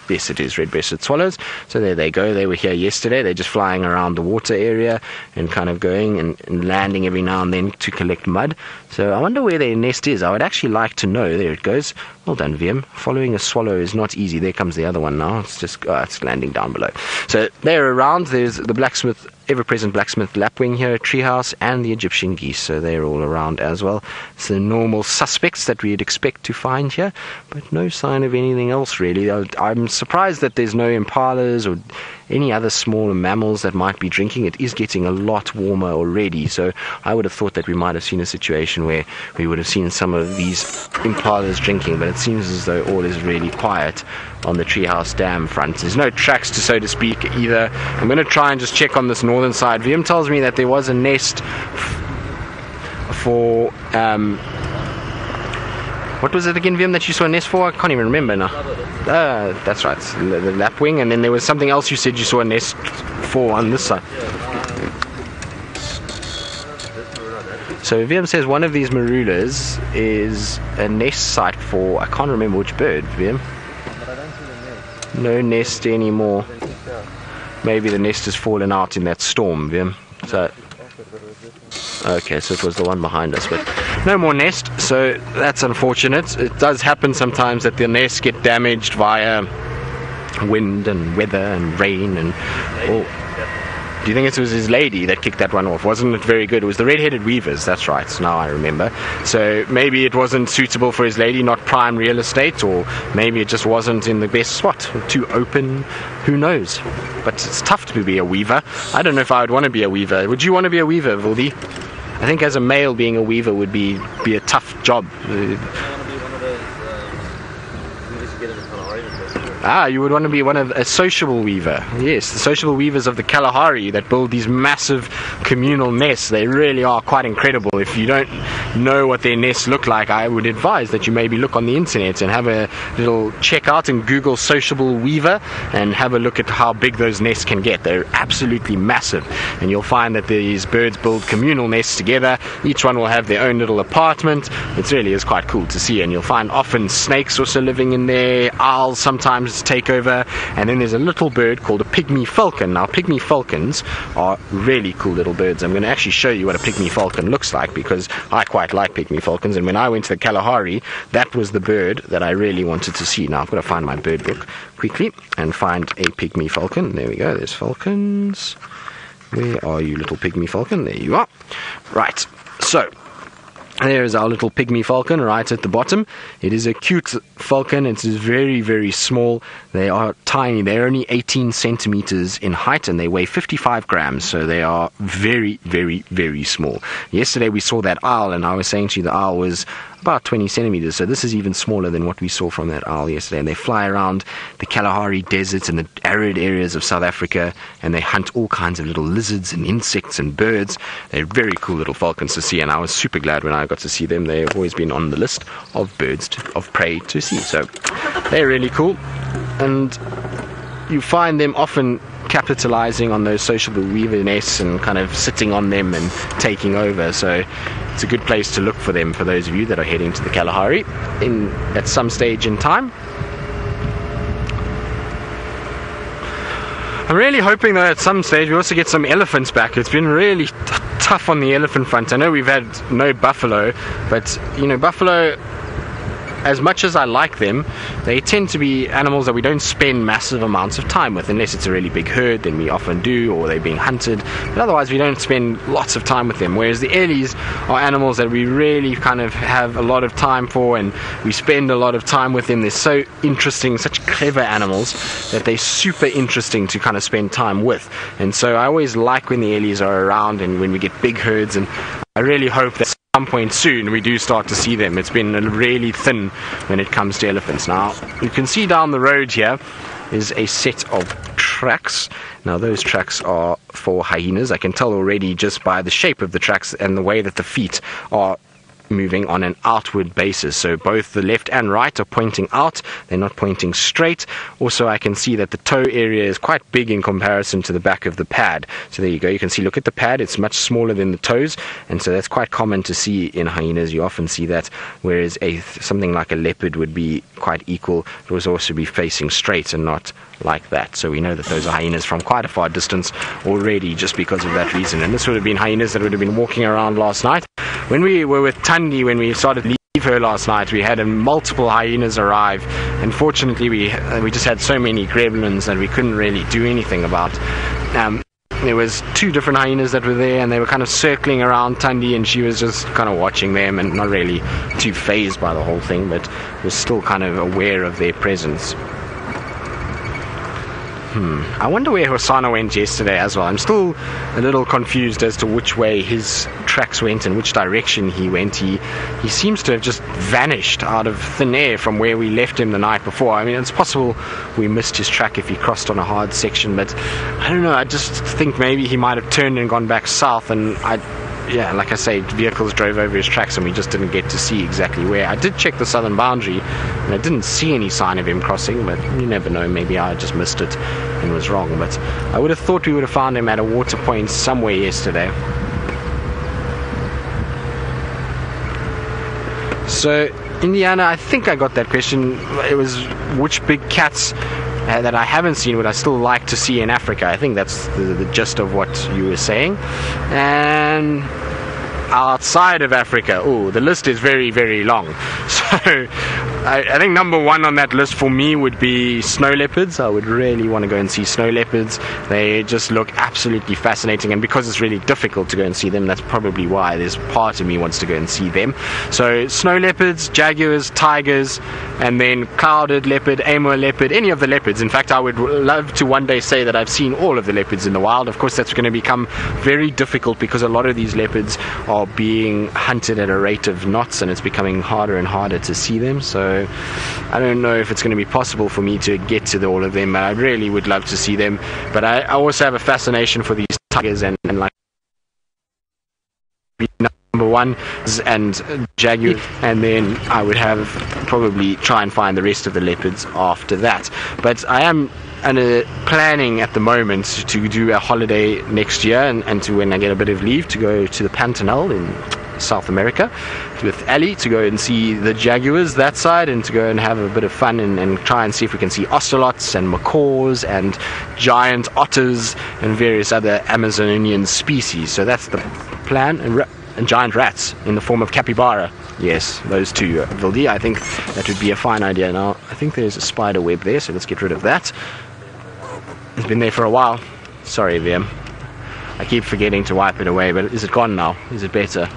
yes, it is red-breasted swallows. So there they go. They were here yesterday. They're just flying around the water area and kind of going and landing every now and then to collect mud. So I wonder where their nest is. I would actually like to know. There it goes. Well done, VM. Following a swallow is not easy. There comes the other one now. It's landing down below. So they're around. There's the blacksmith, ever-present blacksmith lapwing here at Treehouse, and the Egyptian geese. So they're all around as well. It's the normal suspects that we'd expect to find here, but no sign of anything else really. I'm surprised that there's no impalas or any other smaller mammals that might be drinking. It is getting a lot warmer already, so I would have thought that we might have seen a situation where we would have seen some of these impalas drinking, but it seems as though all is really quiet on the Treehouse Dam front. There's no tracks, so to speak, either. I'm going to try and just check on this northern side. VM tells me that there was a nest for what was it again, VM, that you saw a nest for? I can't even remember now. That's right, the lapwing, and then there was something else you said you saw a nest for on this side. So VM says one of these marulas is a nest site for, I can't remember which bird, VM. No nest anymore. Maybe the nest has fallen out in that storm, VM. So okay, so it was the one behind us, but no more nest, so that's unfortunate. It does happen sometimes that the nests get damaged via wind and weather and rain and all. Do you think it was his lady that kicked that one off? Wasn't it very good? It was the red-headed weavers, that's right, now I remember. So maybe it wasn't suitable for his lady, not prime real estate, or maybe it just wasn't in the best spot, too open, who knows. But it's tough to be a weaver. I don't know if I would want to be a weaver. Would you want to be a weaver, Vildi? I think as a male being a weaver would be a tough job. You would want to be a sociable weaver. Yes, the sociable weavers of the Kalahari that build these massive communal nests. They really are quite incredible. If you don't know what their nests look like, I would advise that you maybe look on the internet and have a little check out and Google sociable weaver and have a look at how big those nests can get. They're absolutely massive, and you'll find that these birds build communal nests together. Each one will have their own little apartment. It really is quite cool to see, and you'll find often snakes also living in there, owls sometimes take over, and then there's a little bird called a pygmy falcon. Now pygmy falcons are really cool little birds. I'm going to actually show you what a pygmy falcon looks like, because I quite quite like pygmy falcons, and when I went to the Kalahari, that was the bird that I really wanted to see. Now I've got to find my bird book quickly and find a pygmy falcon. There we go, there's falcons. Where are you, little pygmy falcon? There you are. Right, so there is our little pygmy falcon right at the bottom. It is a cute falcon. It is very, very small. They are tiny. They're only 18 centimeters in height and they weigh 55 grams. So they are very, very, very small. Yesterday we saw that owl, and I was saying to you the owl was about 20 centimeters. So this is even smaller than what we saw from that owl yesterday. And they fly around the Kalahari deserts and the arid areas of South Africa, and they hunt all kinds of little lizards and insects and birds. They're very cool little falcons to see, and I was super glad when I got to see them. They've always been on the list of birds of prey to see. So they're really cool, and you find them often capitalizing on those sociable weaver nests and kind of sitting on them and taking over. So it's a good place to look for them for those of you that are heading to the Kalahari at some stage in time. I'm really hoping that at some stage we also get some elephants back. It's been really tough on the elephant front. I know we've had no buffalo, but you know, buffalo, as much as I like them, they tend to be animals that we don't spend massive amounts of time with, unless it's a really big herd, then we often do, or they're being hunted, but otherwise we don't spend lots of time with them. Whereas the ellies are animals that we really kind of have a lot of time for, and we spend a lot of time with them. They're so interesting, such clever animals, that they're super interesting to kind of spend time with. And so I always like when the ellies are around and when we get big herds, and I really hope that some point soon we do start to see them. It's been really thin when it comes to elephants. Now you can see down the road here is a set of tracks. Now those tracks are for hyenas. I can tell already just by the shape of the tracks and the way that the feet are moving on an outward basis. So both the left and right are pointing out, they're not pointing straight. Also I can see that the toe area is quite big in comparison to the back of the pad. So there you go, you can see, look at the pad, it's much smaller than the toes, and so that's quite common to see in hyenas. You often see that, whereas something like a leopard would be quite equal. It would also be facing straight and not like that. So we know that those are hyenas from quite a far distance already, just because of that reason. And this would have been hyenas that would have been walking around last night. When we were with Tandi, when we started leave her last night, we had multiple hyenas arrive. Unfortunately, we just had so many gremlins that we couldn't really do anything about. There was 2 different hyenas that were there, and they were kind of circling around Tandi, and she was just kind of watching them and not really too fazed by the whole thing, but was still kind of aware of their presence. I wonder where Hosanna went yesterday as well. I'm still a little confused as to which way his tracks went and which direction he went. He seems to have just vanished out of thin air from where we left him the night before. I mean, it's possible we missed his track if he crossed on a hard section, but I don't know. I just think maybe he might have turned and gone back south, and yeah, like I say, vehicles drove over his tracks and we just didn't get to see exactly where. I did check the southern boundary and I didn't see any sign of him crossing, but you never know, maybe I just missed it and was wrong. But I would have thought we would have found him at a water point somewhere yesterday. So Indiana, I think I got that question. It was which big cats that I haven't seen would I still like to see in Africa. I think that's the gist of what you were saying. And outside of Africa, the list is very, very long. So I think number 1 on that list for me would be snow leopards. I would really want to go and see snow leopards. They just look absolutely fascinating, and because it's really difficult to go and see them, that's probably why there's part of me wants to go and see them. So snow leopards, jaguars, tigers, and then clouded leopard, Amur leopard, any of the leopards. In fact, I would love to one day say that I've seen all of the leopards in the wild. Of course, that's going to become very difficult because a lot of these leopards are being hunted at a rate of knots, and it's becoming harder and harder to see them. So I don't know if it's going to be possible for me to get to all of them, but I really would love to see them. But I also have a fascination for these tigers and like number 1 and jaguar, and then I would have probably try and find the rest of the leopards after that. But I am planning at the moment to do a holiday next year, and to, when I get a bit of leave, to go to the Pantanal in South America with Ali to go and see the jaguars that side, and to go and have a bit of fun and try and see if we can see ocelots and macaws and giant otters and various other Amazonian species. So that's the plan. And and giant rats in the form of capybara. Yes, those two, Vildi. I think that would be a fine idea. Now, I think there's a spider web there, so let's get rid of that. It's been there for a while. Sorry, VM. I keep forgetting to wipe it away, but is it gone now? Is it better?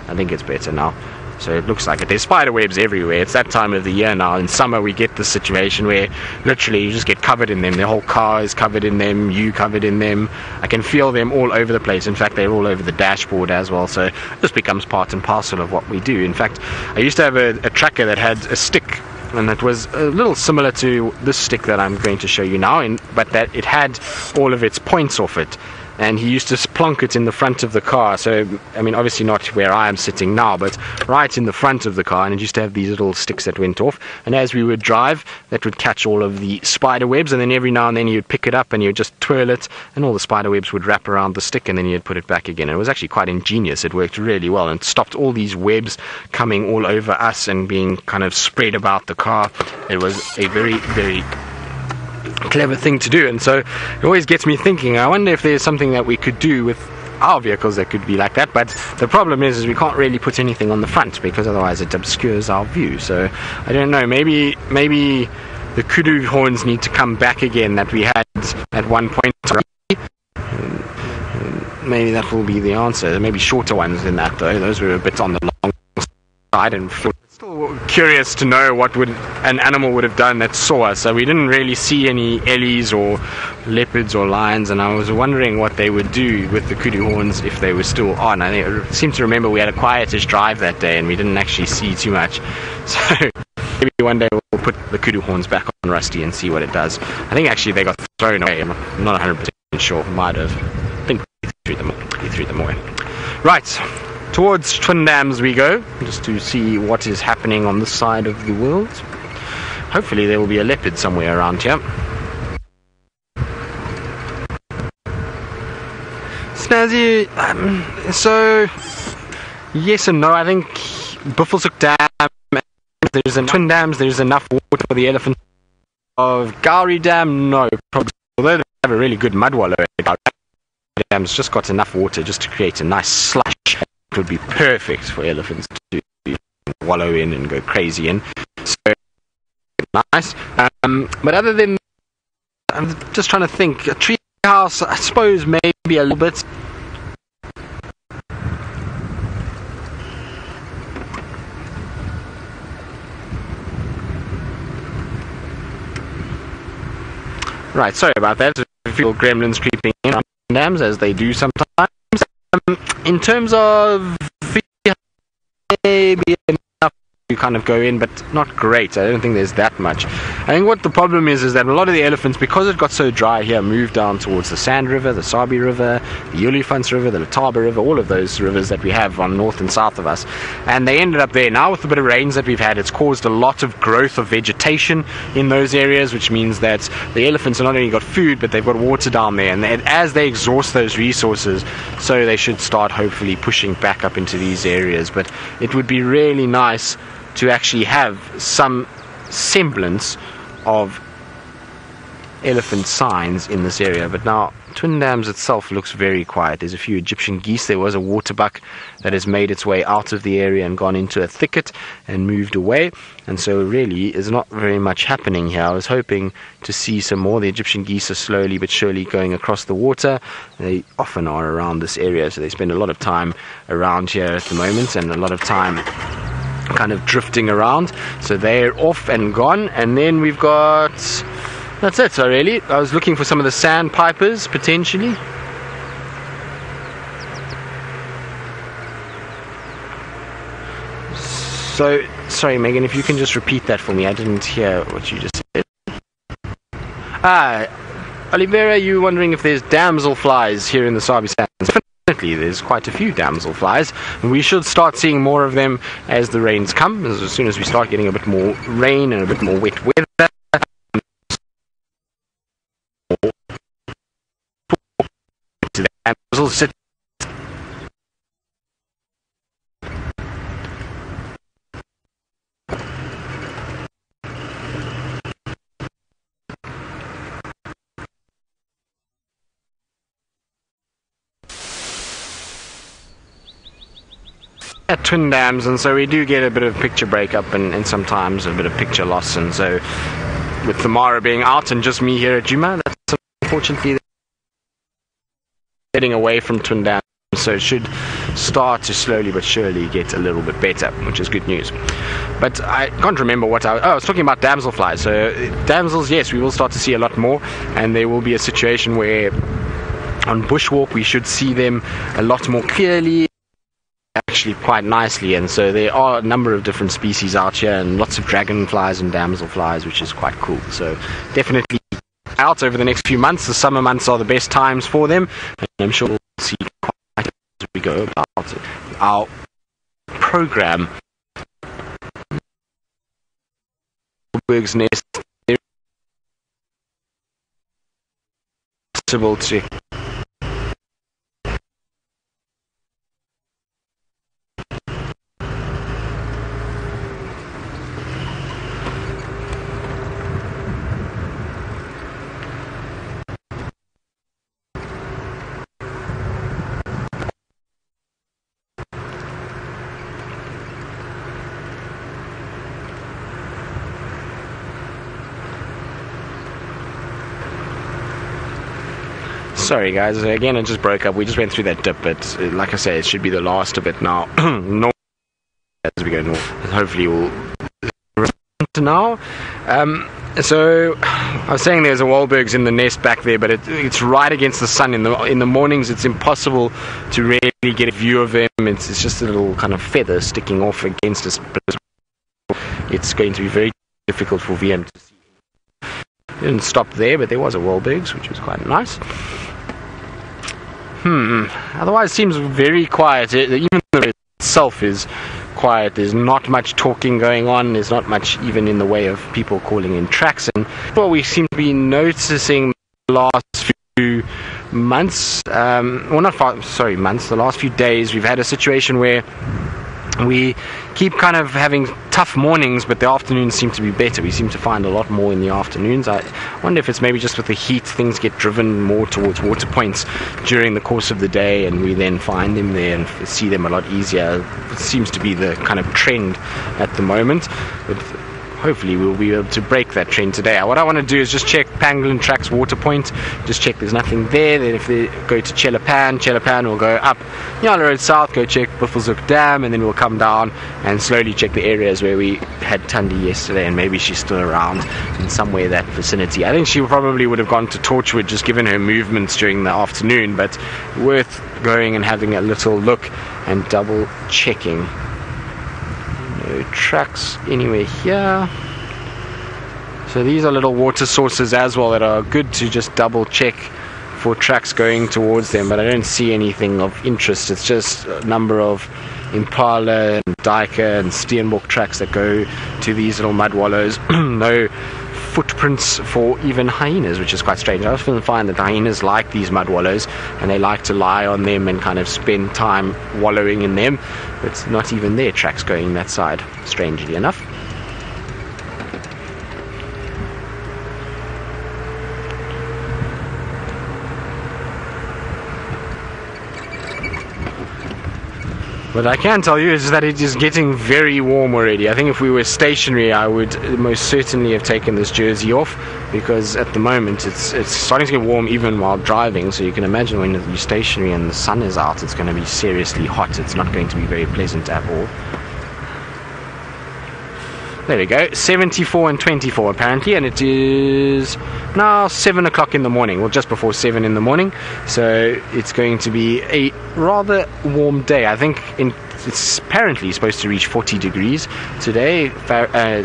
I think it's better now. So it looks like it. There's spider webs everywhere. It's that time of the year now. In summer we get this situation where literally you just get covered in them. The whole car is covered in them, you covered in them. I can feel them all over the place. In fact, they're all over the dashboard as well. So this becomes part and parcel of what we do. In fact, I used to have a tracker that had a stick, and it was a little similar to this stick that I'm going to show you now, but that it had all of its points off it. And he used to plonk it in the front of the car. So, I mean, obviously not where I am sitting now, but right in the front of the car. And it used to have these little sticks that went off. And as we would drive, that would catch all of the spider webs. And then every now and then you'd pick it up and you'd just twirl it, and all the spider webs would wrap around the stick, and then you'd put it back again. And it was actually quite ingenious. It worked really well and stopped all these webs coming all over us and being kind of spread about the car. It was a very, very clever thing to do. And so it always gets me thinking, I wonder if there's something that we could do with our vehicles that could be like that. But the problem is we can't really put anything on the front, because otherwise it obscures our view. So I don't know, maybe the kudu horns need to come back again that we had at one point. Maybe that will be the answer. Maybe shorter ones than that, though. Those were a bit on the long side, and still curious to know what would an animal would have done that saw us. So we didn't really see any ellies or leopards or lions, and I was wondering what they would do with the kudu horns if they were still on. I seem to remember we had a quietish drive that day and we didn't actually see too much. So maybe one day we'll put the kudu horns back on Rusty and see what it does. I think actually they got thrown away. I'm not 100% sure. Might have. I think he threw them away. Right. Towards Twin Dams we go, just to see what is happening on this side of the world. Hopefully there will be a leopard somewhere around here. Snazzy, so yes and no. I think Buffelshoek Dam, there's Twin Dams, there's enough water for the elephant. Of Gowrie Dam, no, probably. Although they have a really good mud wallow, Gowrie Dam's just got enough water just to create a nice slush. It would be perfect for elephants to wallow in and go crazy in. So nice. But other than, I'm just trying to think. A tree house, I suppose, maybe a little bit. Right, sorry about that. A few gremlins creeping in on dams, as they do sometimes. In terms of maybe enough to kind of go in, but not great. I don't think there's that much. I think what the problem is that a lot of the elephants, because it got so dry here, moved down towards the Sand River, the Sabi River, the Olifants River, the Letaba River, all of those rivers that we have on north and south of us. And they ended up there. Now with the bit of rains that we've had, it's caused a lot of growth of vegetation in those areas, which means that the elephants have not only got food, but they've got water down there. And as they exhaust those resources, so they should start hopefully pushing back up into these areas. But it would be really nice to actually have some semblance of elephant signs in this area. But now Twin Dams itself looks very quiet. There's a few Egyptian geese. There was a waterbuck that has made its way out of the area and gone into a thicket and moved away, and so really there's not very much happening here. I was hoping to see some more. The Egyptian geese are slowly but surely going across the water. They often are around this area, so they spend a lot of time around here at the moment, and a lot of time kind of drifting around. So they're off and gone, and then we've got, that's it. So really I was looking for some of the sandpipers potentially. So sorry Megan, if you can just repeat that for me, I didn't hear what you just said. Olivera, you wondering if there's damselflies here in the Sabi Sands? Definitely, there's quite a few damselflies, and we should start seeing more of them as the rains come. As soon as we start getting a bit more rain and a bit more wet weather, the damsels sit. at twin dams, and so we do get a bit of picture breakup and sometimes a bit of picture loss. And so with the Mara being out and just me here at Djuma, that's unfortunately getting away from twin dams, so it should start to slowly but surely get a little bit better, which is good news. But I can't remember what I was talking about damselflies. So damsels, yes, we will start to see a lot more, and there will be a situation where on bushwalk we should see them a lot more clearly, actually quite nicely. And so there are a number of different species out here, and lots of dragonflies and damselflies, which is quite cool. So definitely out over the next few months. The summer months are the best times for them, and I'm sure we'll see quite as we go about our program. Berg's nest, possible to Sorry guys, again it just broke up. We just went through that dip, but like I say, it should be the last of it now. North as we go north. Hopefully we'll to now. So I was saying there's a Wahlbergs in the nest back there, but it's right against the sun. In the mornings it's impossible to really get a view of them. It's just a little kind of feather sticking off against us. It's going to be very difficult for VM to see. Didn't stop there, but there was a Wahlbergs, which was quite nice. Otherwise it seems very quiet. Even the road itself is quiet. There's not much talking going on. There's not much even in the way of people calling in tracks. And what we seem to be noticing the last few months, months, the last few days, we've had a situation where we keep kind of having tough mornings, but the afternoons seem to be better. We seem to find a lot more in the afternoons. I wonder if it's maybe just with the heat, things get driven more towards water points during the course of the day, and we then find them there and see them a lot easier. It seems to be the kind of trend at the moment, but hopefully we'll be able to break that trend today. What I want to do is just check Pangolin Tracks water point, just check there's nothing there. Then if they go to Chelapan will go up Nyala Road South, go check Buffelshoek Dam, and then we'll come down and slowly check the areas where we had Tundi yesterday, and maybe she's still around in somewhere that vicinity. I think she probably would have gone to Torchwood just given her movements during the afternoon, but worth going and having a little look and double checking. No tracks anywhere here. So these are little water sources as well that are good to just double check for tracks going towards them, but I don't see anything of interest. It's just a number of Impala and Diker and Steenbok tracks that go to these little mud wallows. No footprints for even hyenas, which is quite strange. I often find that hyenas like these mud wallows and they like to lie on them and kind of spend time wallowing in them, but not even their tracks going that side, strangely enough. What I can tell you is that it is getting very warm already. I think if we were stationary, I would most certainly have taken this jersey off, because at the moment it's starting to get warm even while driving. So you can imagine when you're stationary and the sun is out, it's going to be seriously hot. It's not going to be very pleasant at all. There we go, 74 and 24 apparently, and it is now 7 o'clock in the morning, well just before 7 in the morning, so it's going to be a rather warm day. I think it's apparently supposed to reach 40 degrees today,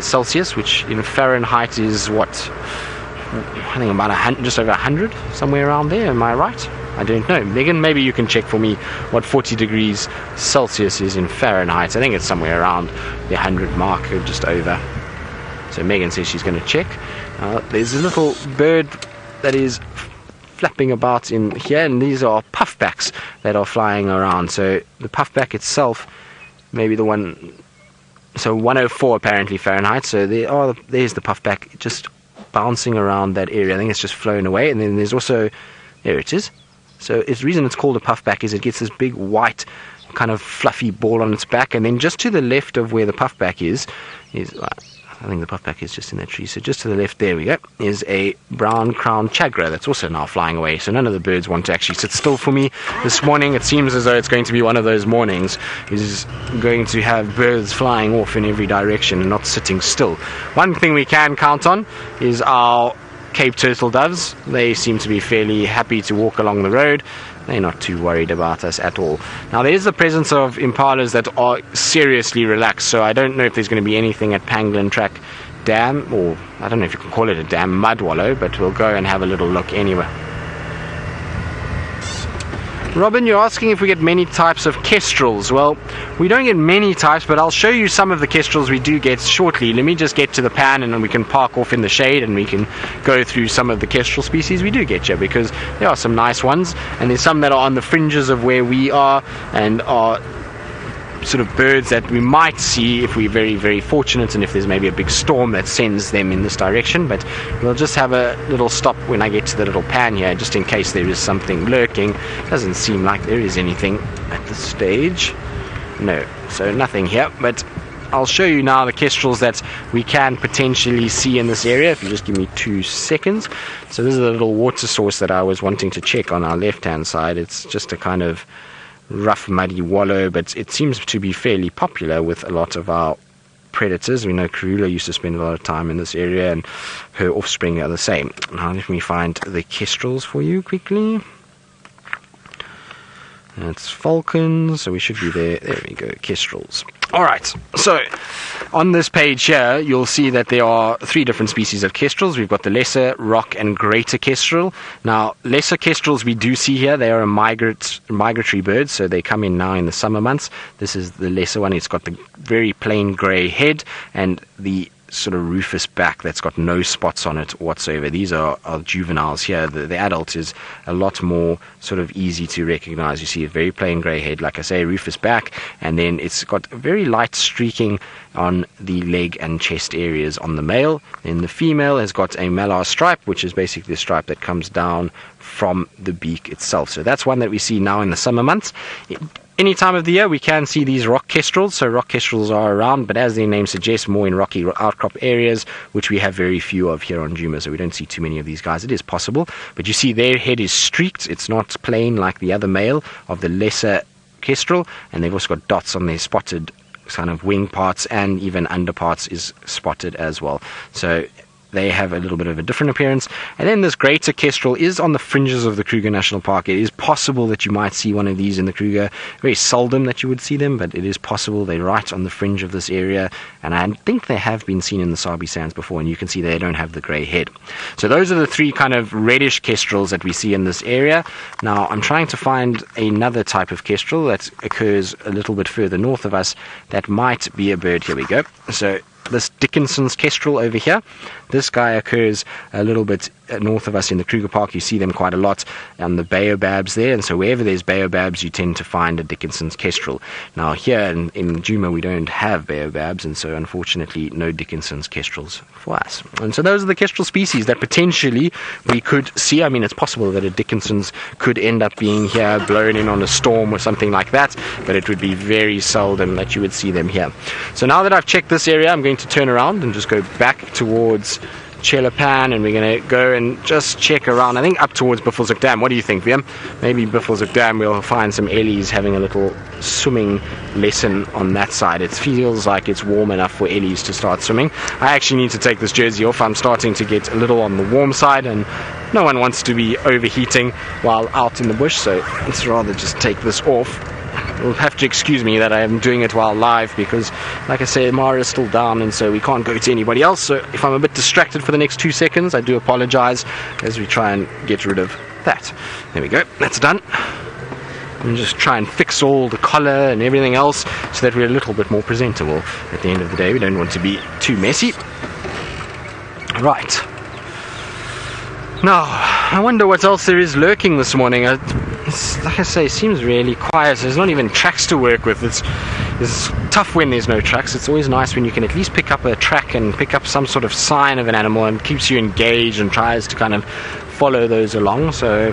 Celsius, which in Fahrenheit is what, I think about just over 100, somewhere around there, am I right? I don't know. Megan, maybe you can check for me what 40 degrees Celsius is in Fahrenheit. I think it's somewhere around the 100 mark, or just over. So Megan says she's going to check. There's a little bird that is flapping about in here, and these are puffbacks that are flying around. So the puffback itself, maybe the one, so 104 apparently Fahrenheit. So there's the puffback just bouncing around that area. I think it's just flown away. And then there's also, there it is. So the reason it's called a puffback is it gets this big white kind of fluffy ball on its back, and then just to the left of where the puffback is I think the puffback is just in that tree, so just to the left, there we go, is a brown crowned chagra that's also now flying away. So none of the birds want to actually sit still for me this morning. It seems as though it's going to be one of those mornings is going to have birds flying off in every direction and not sitting still. One thing we can count on is our Cape turtle doves. They seem to be fairly happy to walk along the road. They're not too worried about us at all. Now there is the presence of impalas that are seriously relaxed, so I don't know if there's going to be anything at Pangolin Track Dam, or I don't know if you can call it a dam, mud wallow, but we'll go and have a little look anyway. Robin, you're asking if we get many types of kestrels. Well, we don't get many types, but I'll show you some of the kestrels we do get shortly. Let me just get to the pan and then we can park off in the shade and we can go through some of the kestrel species we do get here, because there are some nice ones and there's some that are on the fringes of where we are and are sort of birds that we might see if we're very, very fortunate and if there's maybe a big storm that sends them in this direction. But we'll just have a little stop when I get to the little pan here, just in case there is something lurking. Doesn't seem like there is anything at this stage. No, so nothing here, but I'll show you now the kestrels that we can potentially see in this area, if you just give me 2 seconds. So this is the little water source that I was wanting to check on our left hand side. It's just a kind of rough muddy wallow, but it seems to be fairly popular with a lot of our predators. We know Kruger used to spend a lot of time in this area and her offspring are the same. Now let me find the kestrels for you quickly. That's falcons, so we should be there. There we go, kestrels. Alright, so on this page here you'll see that there are 3 different species of kestrels. We've got the lesser, rock and greater kestrel. Now lesser kestrels we do see here, they are a migratory bird, so they come in now in the summer months. This is the lesser one. It's got the very plain grey head and the sort of rufous back that's got no spots on it whatsoever. These are juveniles here. The adult is a lot more sort of easy to recognize. You see a very plain grey head, like I say, rufous back, and then it's got very light streaking on the leg and chest areas on the male. Then the female has got a malar stripe, which is basically the stripe that comes down from the beak itself. So that's one that we see now in the summer months. Any time of the year we can see these rock kestrels, so rock kestrels are around, but as their name suggests, more in rocky outcrop areas, which we have very few of here on Djuma, so we don't see too many of these guys. It is possible, but you see their head is streaked. It's not plain like the other male of the lesser kestrel, and they've also got dots on their spotted kind of wing parts, and even underparts is spotted as well. So they have a little bit of a different appearance. And then this greater kestrel is on the fringes of the Kruger National Park. It is possible that you might see one of these in the Kruger. Very seldom that you would see them, but it is possible. They're right on the fringe of this area, and I think they have been seen in the Sabi sands before, and you can see they don't have the grey head. So those are the 3 kind of reddish kestrels that we see in this area. Now I'm trying to find another type of kestrel that occurs a little bit further north of us that might be a bird. Here we go. So this Dickinson's kestrel over here, this guy occurs a little bit north of us in the Kruger Park. You see them quite a lot on the baobabs there, and so wherever there's baobabs you tend to find a Dickinson's kestrel. Now here in Djuma we don't have baobabs, and so unfortunately no Dickinson's kestrels for us. And so those are the kestrel species that potentially we could see. I mean, it's possible that a Dickinson's could end up being here, blown in on a storm or something like that, but it would be very seldom that you would see them here. So now that I've checked this area, I'm going to turn around and just go back towards Chelapan, and we're going to go and just check around, I think up towards Buffelshoek Dam. What do you think, Viam? Maybe Buffelshoek Dam we'll find some ellies having a little swimming lesson on that side. It feels like it's warm enough for ellies to start swimming. I actually need to take this jersey off. I'm starting to get a little on the warm side, and no one wants to be overheating while out in the bush, so let's rather just take this off. You'll have to excuse me that I am doing it while live, because like I say, Mara is still down, and so we can't go to anybody else. So if I'm a bit distracted for the next 2 seconds, I do apologize as we try and get rid of that. There we go, that's done. And just try and fix all the collar and everything else so that we're a little bit more presentable. At the end of the day, we don't want to be too messy. Right. Now, I wonder what else there is lurking this morning. Like I say, it seems really quiet. There's not even tracks to work with. It's tough when there's no tracks. It's always nice when you can at least pick up a track and pick up some sort of sign of an animal, and keeps you engaged and tries to kind of follow those along. So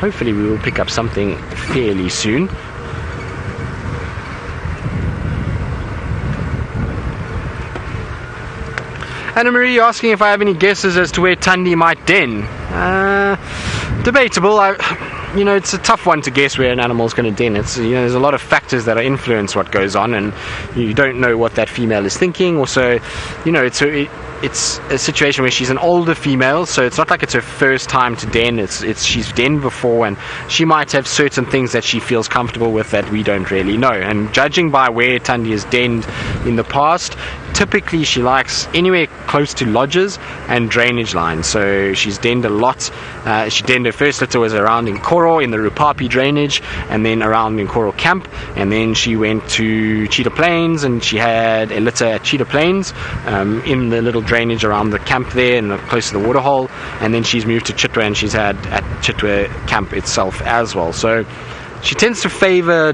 hopefully we will pick up something fairly soon. Anna Marie asking if I have any guesses as to where Thandi might den. Debatable. You know, it's a tough one to guess where an animal's going to den. It's, you know, there's a lot of factors that influence what goes on, and you don't know what that female is thinking. Also, you know, it's a situation where she's an older female, so it's not like it's her first time to den. She's denned before, and she might have certain things that she feels comfortable with that we don't really know. And judging by where Thandi has denned in the past, typically she likes anywhere close to lodges and drainage lines. So she's denned a lot. She denned her first litter was around in Koro in the Rupapi drainage, and then around in Koro camp, and then she went to Cheetah Plains and she had a litter at Cheetah Plains in the little drainage around the camp there and close to the waterhole, and then she's moved to Chitwa and she's had at Chitwa camp itself as well. So she tends to favor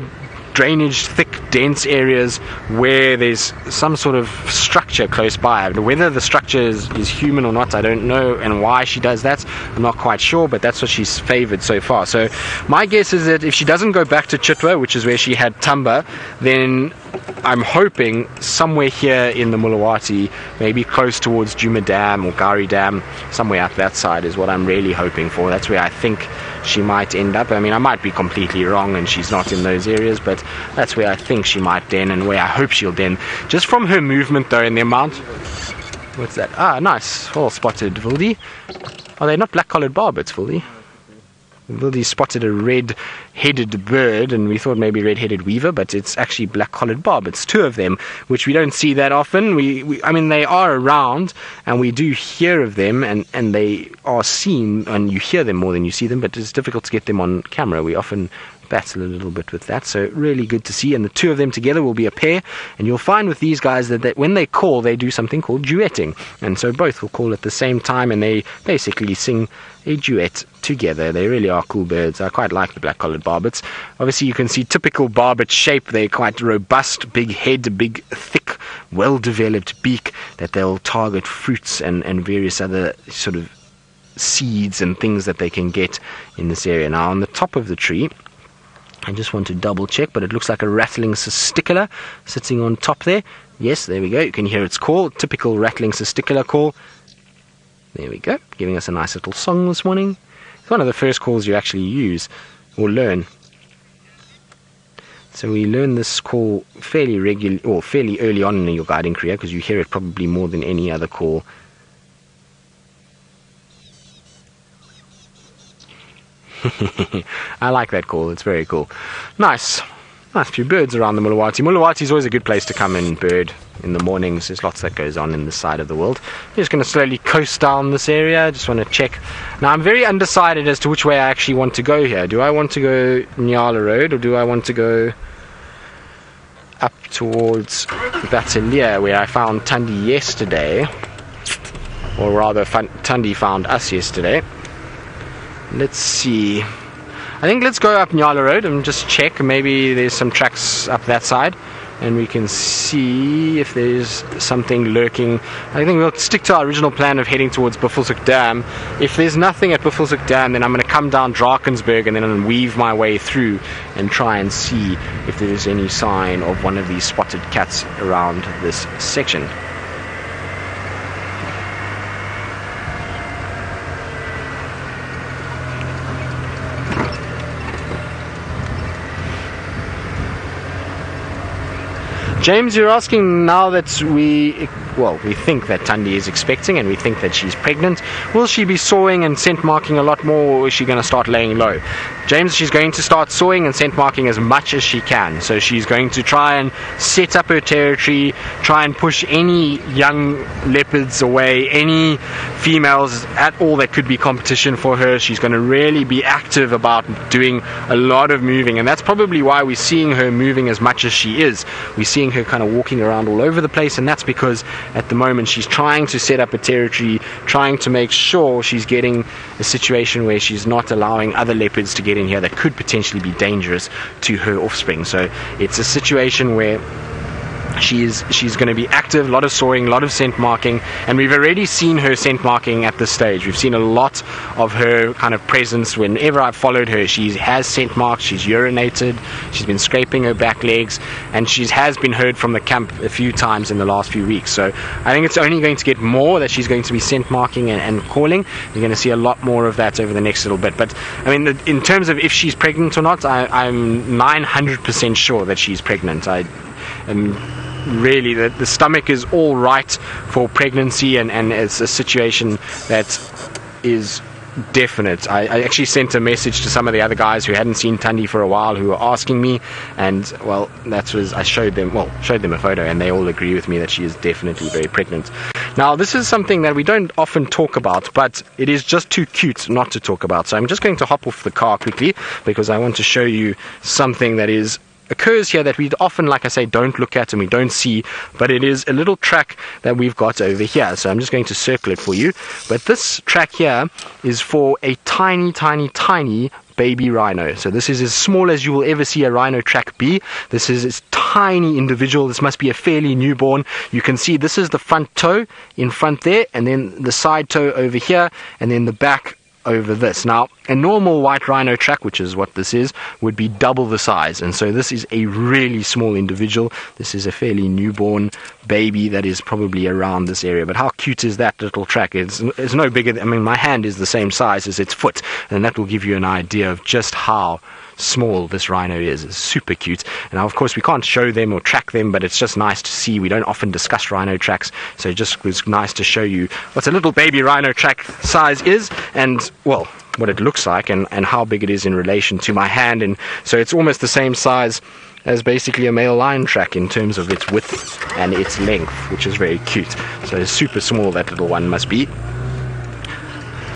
drainage, thick, dense areas where there's some sort of structure close by. Whether the structure is human or not, I don't know, and why she does that, I'm not quite sure, but that's what she's favored so far. So my guess is that if she doesn't go back to Chitwa, which is where she had Tumba, then I'm hoping somewhere here in the Mulawati, maybe close towards Djuma Dam or Gari Dam, somewhere up that side is what I'm really hoping for. That's where I think she might end up. I mean, I might be completely wrong and she's not in those areas, but that's where I think she might den and where I hope she'll den. Just from her movement though, and the amount... What's that? Ah, nice. Well spotted, Vildi. Are they not black-collared barbets, Vildi? Vildi spotted a red-headed bird, and we thought maybe red-headed weaver, but it's actually black-collared barbets, two of them, which we don't see that often. I mean, they are around, and we do hear of them, and they are seen, and you hear them more than you see them, but it's difficult to get them on camera. We often battle a little bit with that, so really good to see. And the two of them together will be a pair, and you'll find with these guys that when they call, they do something called duetting, and so both will call at the same time, and they basically sing a duet together. They really are cool birds. I quite like the black-collared barbets. Obviously you can see typical barbet shape. They're quite robust, big head, big thick, well-developed beak that they'll target fruits and various other sort of seeds and things that they can get in this area. Now on the top of the tree, I just want to double check, but it looks like a rattling cisticola sitting on top there. Yes, there we go. You can hear its call, typical rattling cisticola call. There we go, giving us a nice little song this morning. It's one of the first calls you actually use or learn. So we learn this call fairly regularly or fairly early on in your guiding career, because you hear it probably more than any other call. I like that call, it's very cool. Nice few birds around the Mulawati. Mulawati is always a good place to come and bird in the mornings. There's lots that goes on in this side of the world. I'm just going to slowly coast down this area. Just want to check. Now I'm very undecided as to which way I actually want to go here. Do I want to go Nyala Road, or do I want to go up towards Batalia, where I found Thandi yesterday, or rather Thandi found us yesterday? Let's see. I think let's go up Nyala Road and just check. Maybe there's some tracks up that side and we can see if there's something lurking. I think we'll stick to our original plan of heading towards Buffelshoek Dam. If there's nothing at Buffelshoek Dam, then I'm going to come down Drakensberg and then weave my way through and try and see if there's any sign of one of these spotted cats around this section. James, you're asking now that we think that Thandi is expecting and we think that she's pregnant. Will she be sawing and scent marking a lot more, or is she going to start laying low? James, she's going to start sawing and scent marking as much as she can. So she's going to try and set up her territory, try and push any young leopards away, any females at all that could be competition for her. She's going to really be active about doing a lot of moving, and that's probably why we're seeing her moving as much as she is. We're seeing her kind of walking around all over the place, and that's because at the moment she's trying to set up a territory, trying to make sure she's getting a situation where she's not allowing other leopards to get in here that could potentially be dangerous to her offspring. So it's a situation where She's going to be active, a lot of sawing, a lot of scent marking, and we've already seen her scent marking at this stage. We've seen a lot of her kind of presence. Whenever I've followed her, she has scent marks, she's urinated, she's been scraping her back legs, and she has been heard from the camp a few times in the last few weeks. So I think it's only going to get more that she's going to be scent marking and calling. You're going to see a lot more of that over the next little bit. But I mean, in terms of if she's pregnant or not, I'm 900% sure that she's pregnant. Really, the stomach is all right for pregnancy, and it's a situation that is definite. I actually sent a message to some of the other guys who hadn't seen Tundi for a while, who were asking me, and well, I showed them a photo, and they all agree with me that she is definitely very pregnant. Now, this is something that we don't often talk about, but it is just too cute not to talk about. So I'm just going to hop off the car quickly because I want to show you something that occurs here that we often, like I say, don't look at and we don't see, but it is a little track that we've got over here. So I'm just going to circle it for you. But this track here is for a tiny baby rhino. So this is as small as you will ever see a rhino track be. This is this tiny individual. This must be a fairly newborn. You can see this is the front toe in front there, and then the side toe over here, and then the back over this. Now, a normal white rhino track, which is what this is, would be double the size, and so this is a really small individual. This is a fairly newborn baby that is probably around this area. But how cute is that little track? It's no bigger. I mean, my hand is the same size as its foot, and that will give you an idea of just how small this rhino is. It's super cute. And now, of course, we can't show them or track them, but it's just nice to see. We don't often discuss rhino tracks, so it just was nice to show you what a little baby rhino track size is, and well, what it looks like, and how big it is in relation to my hand. And so it's almost the same size as basically a male lion track in terms of its width and its length, which is very cute. So it's super small, that little one must be.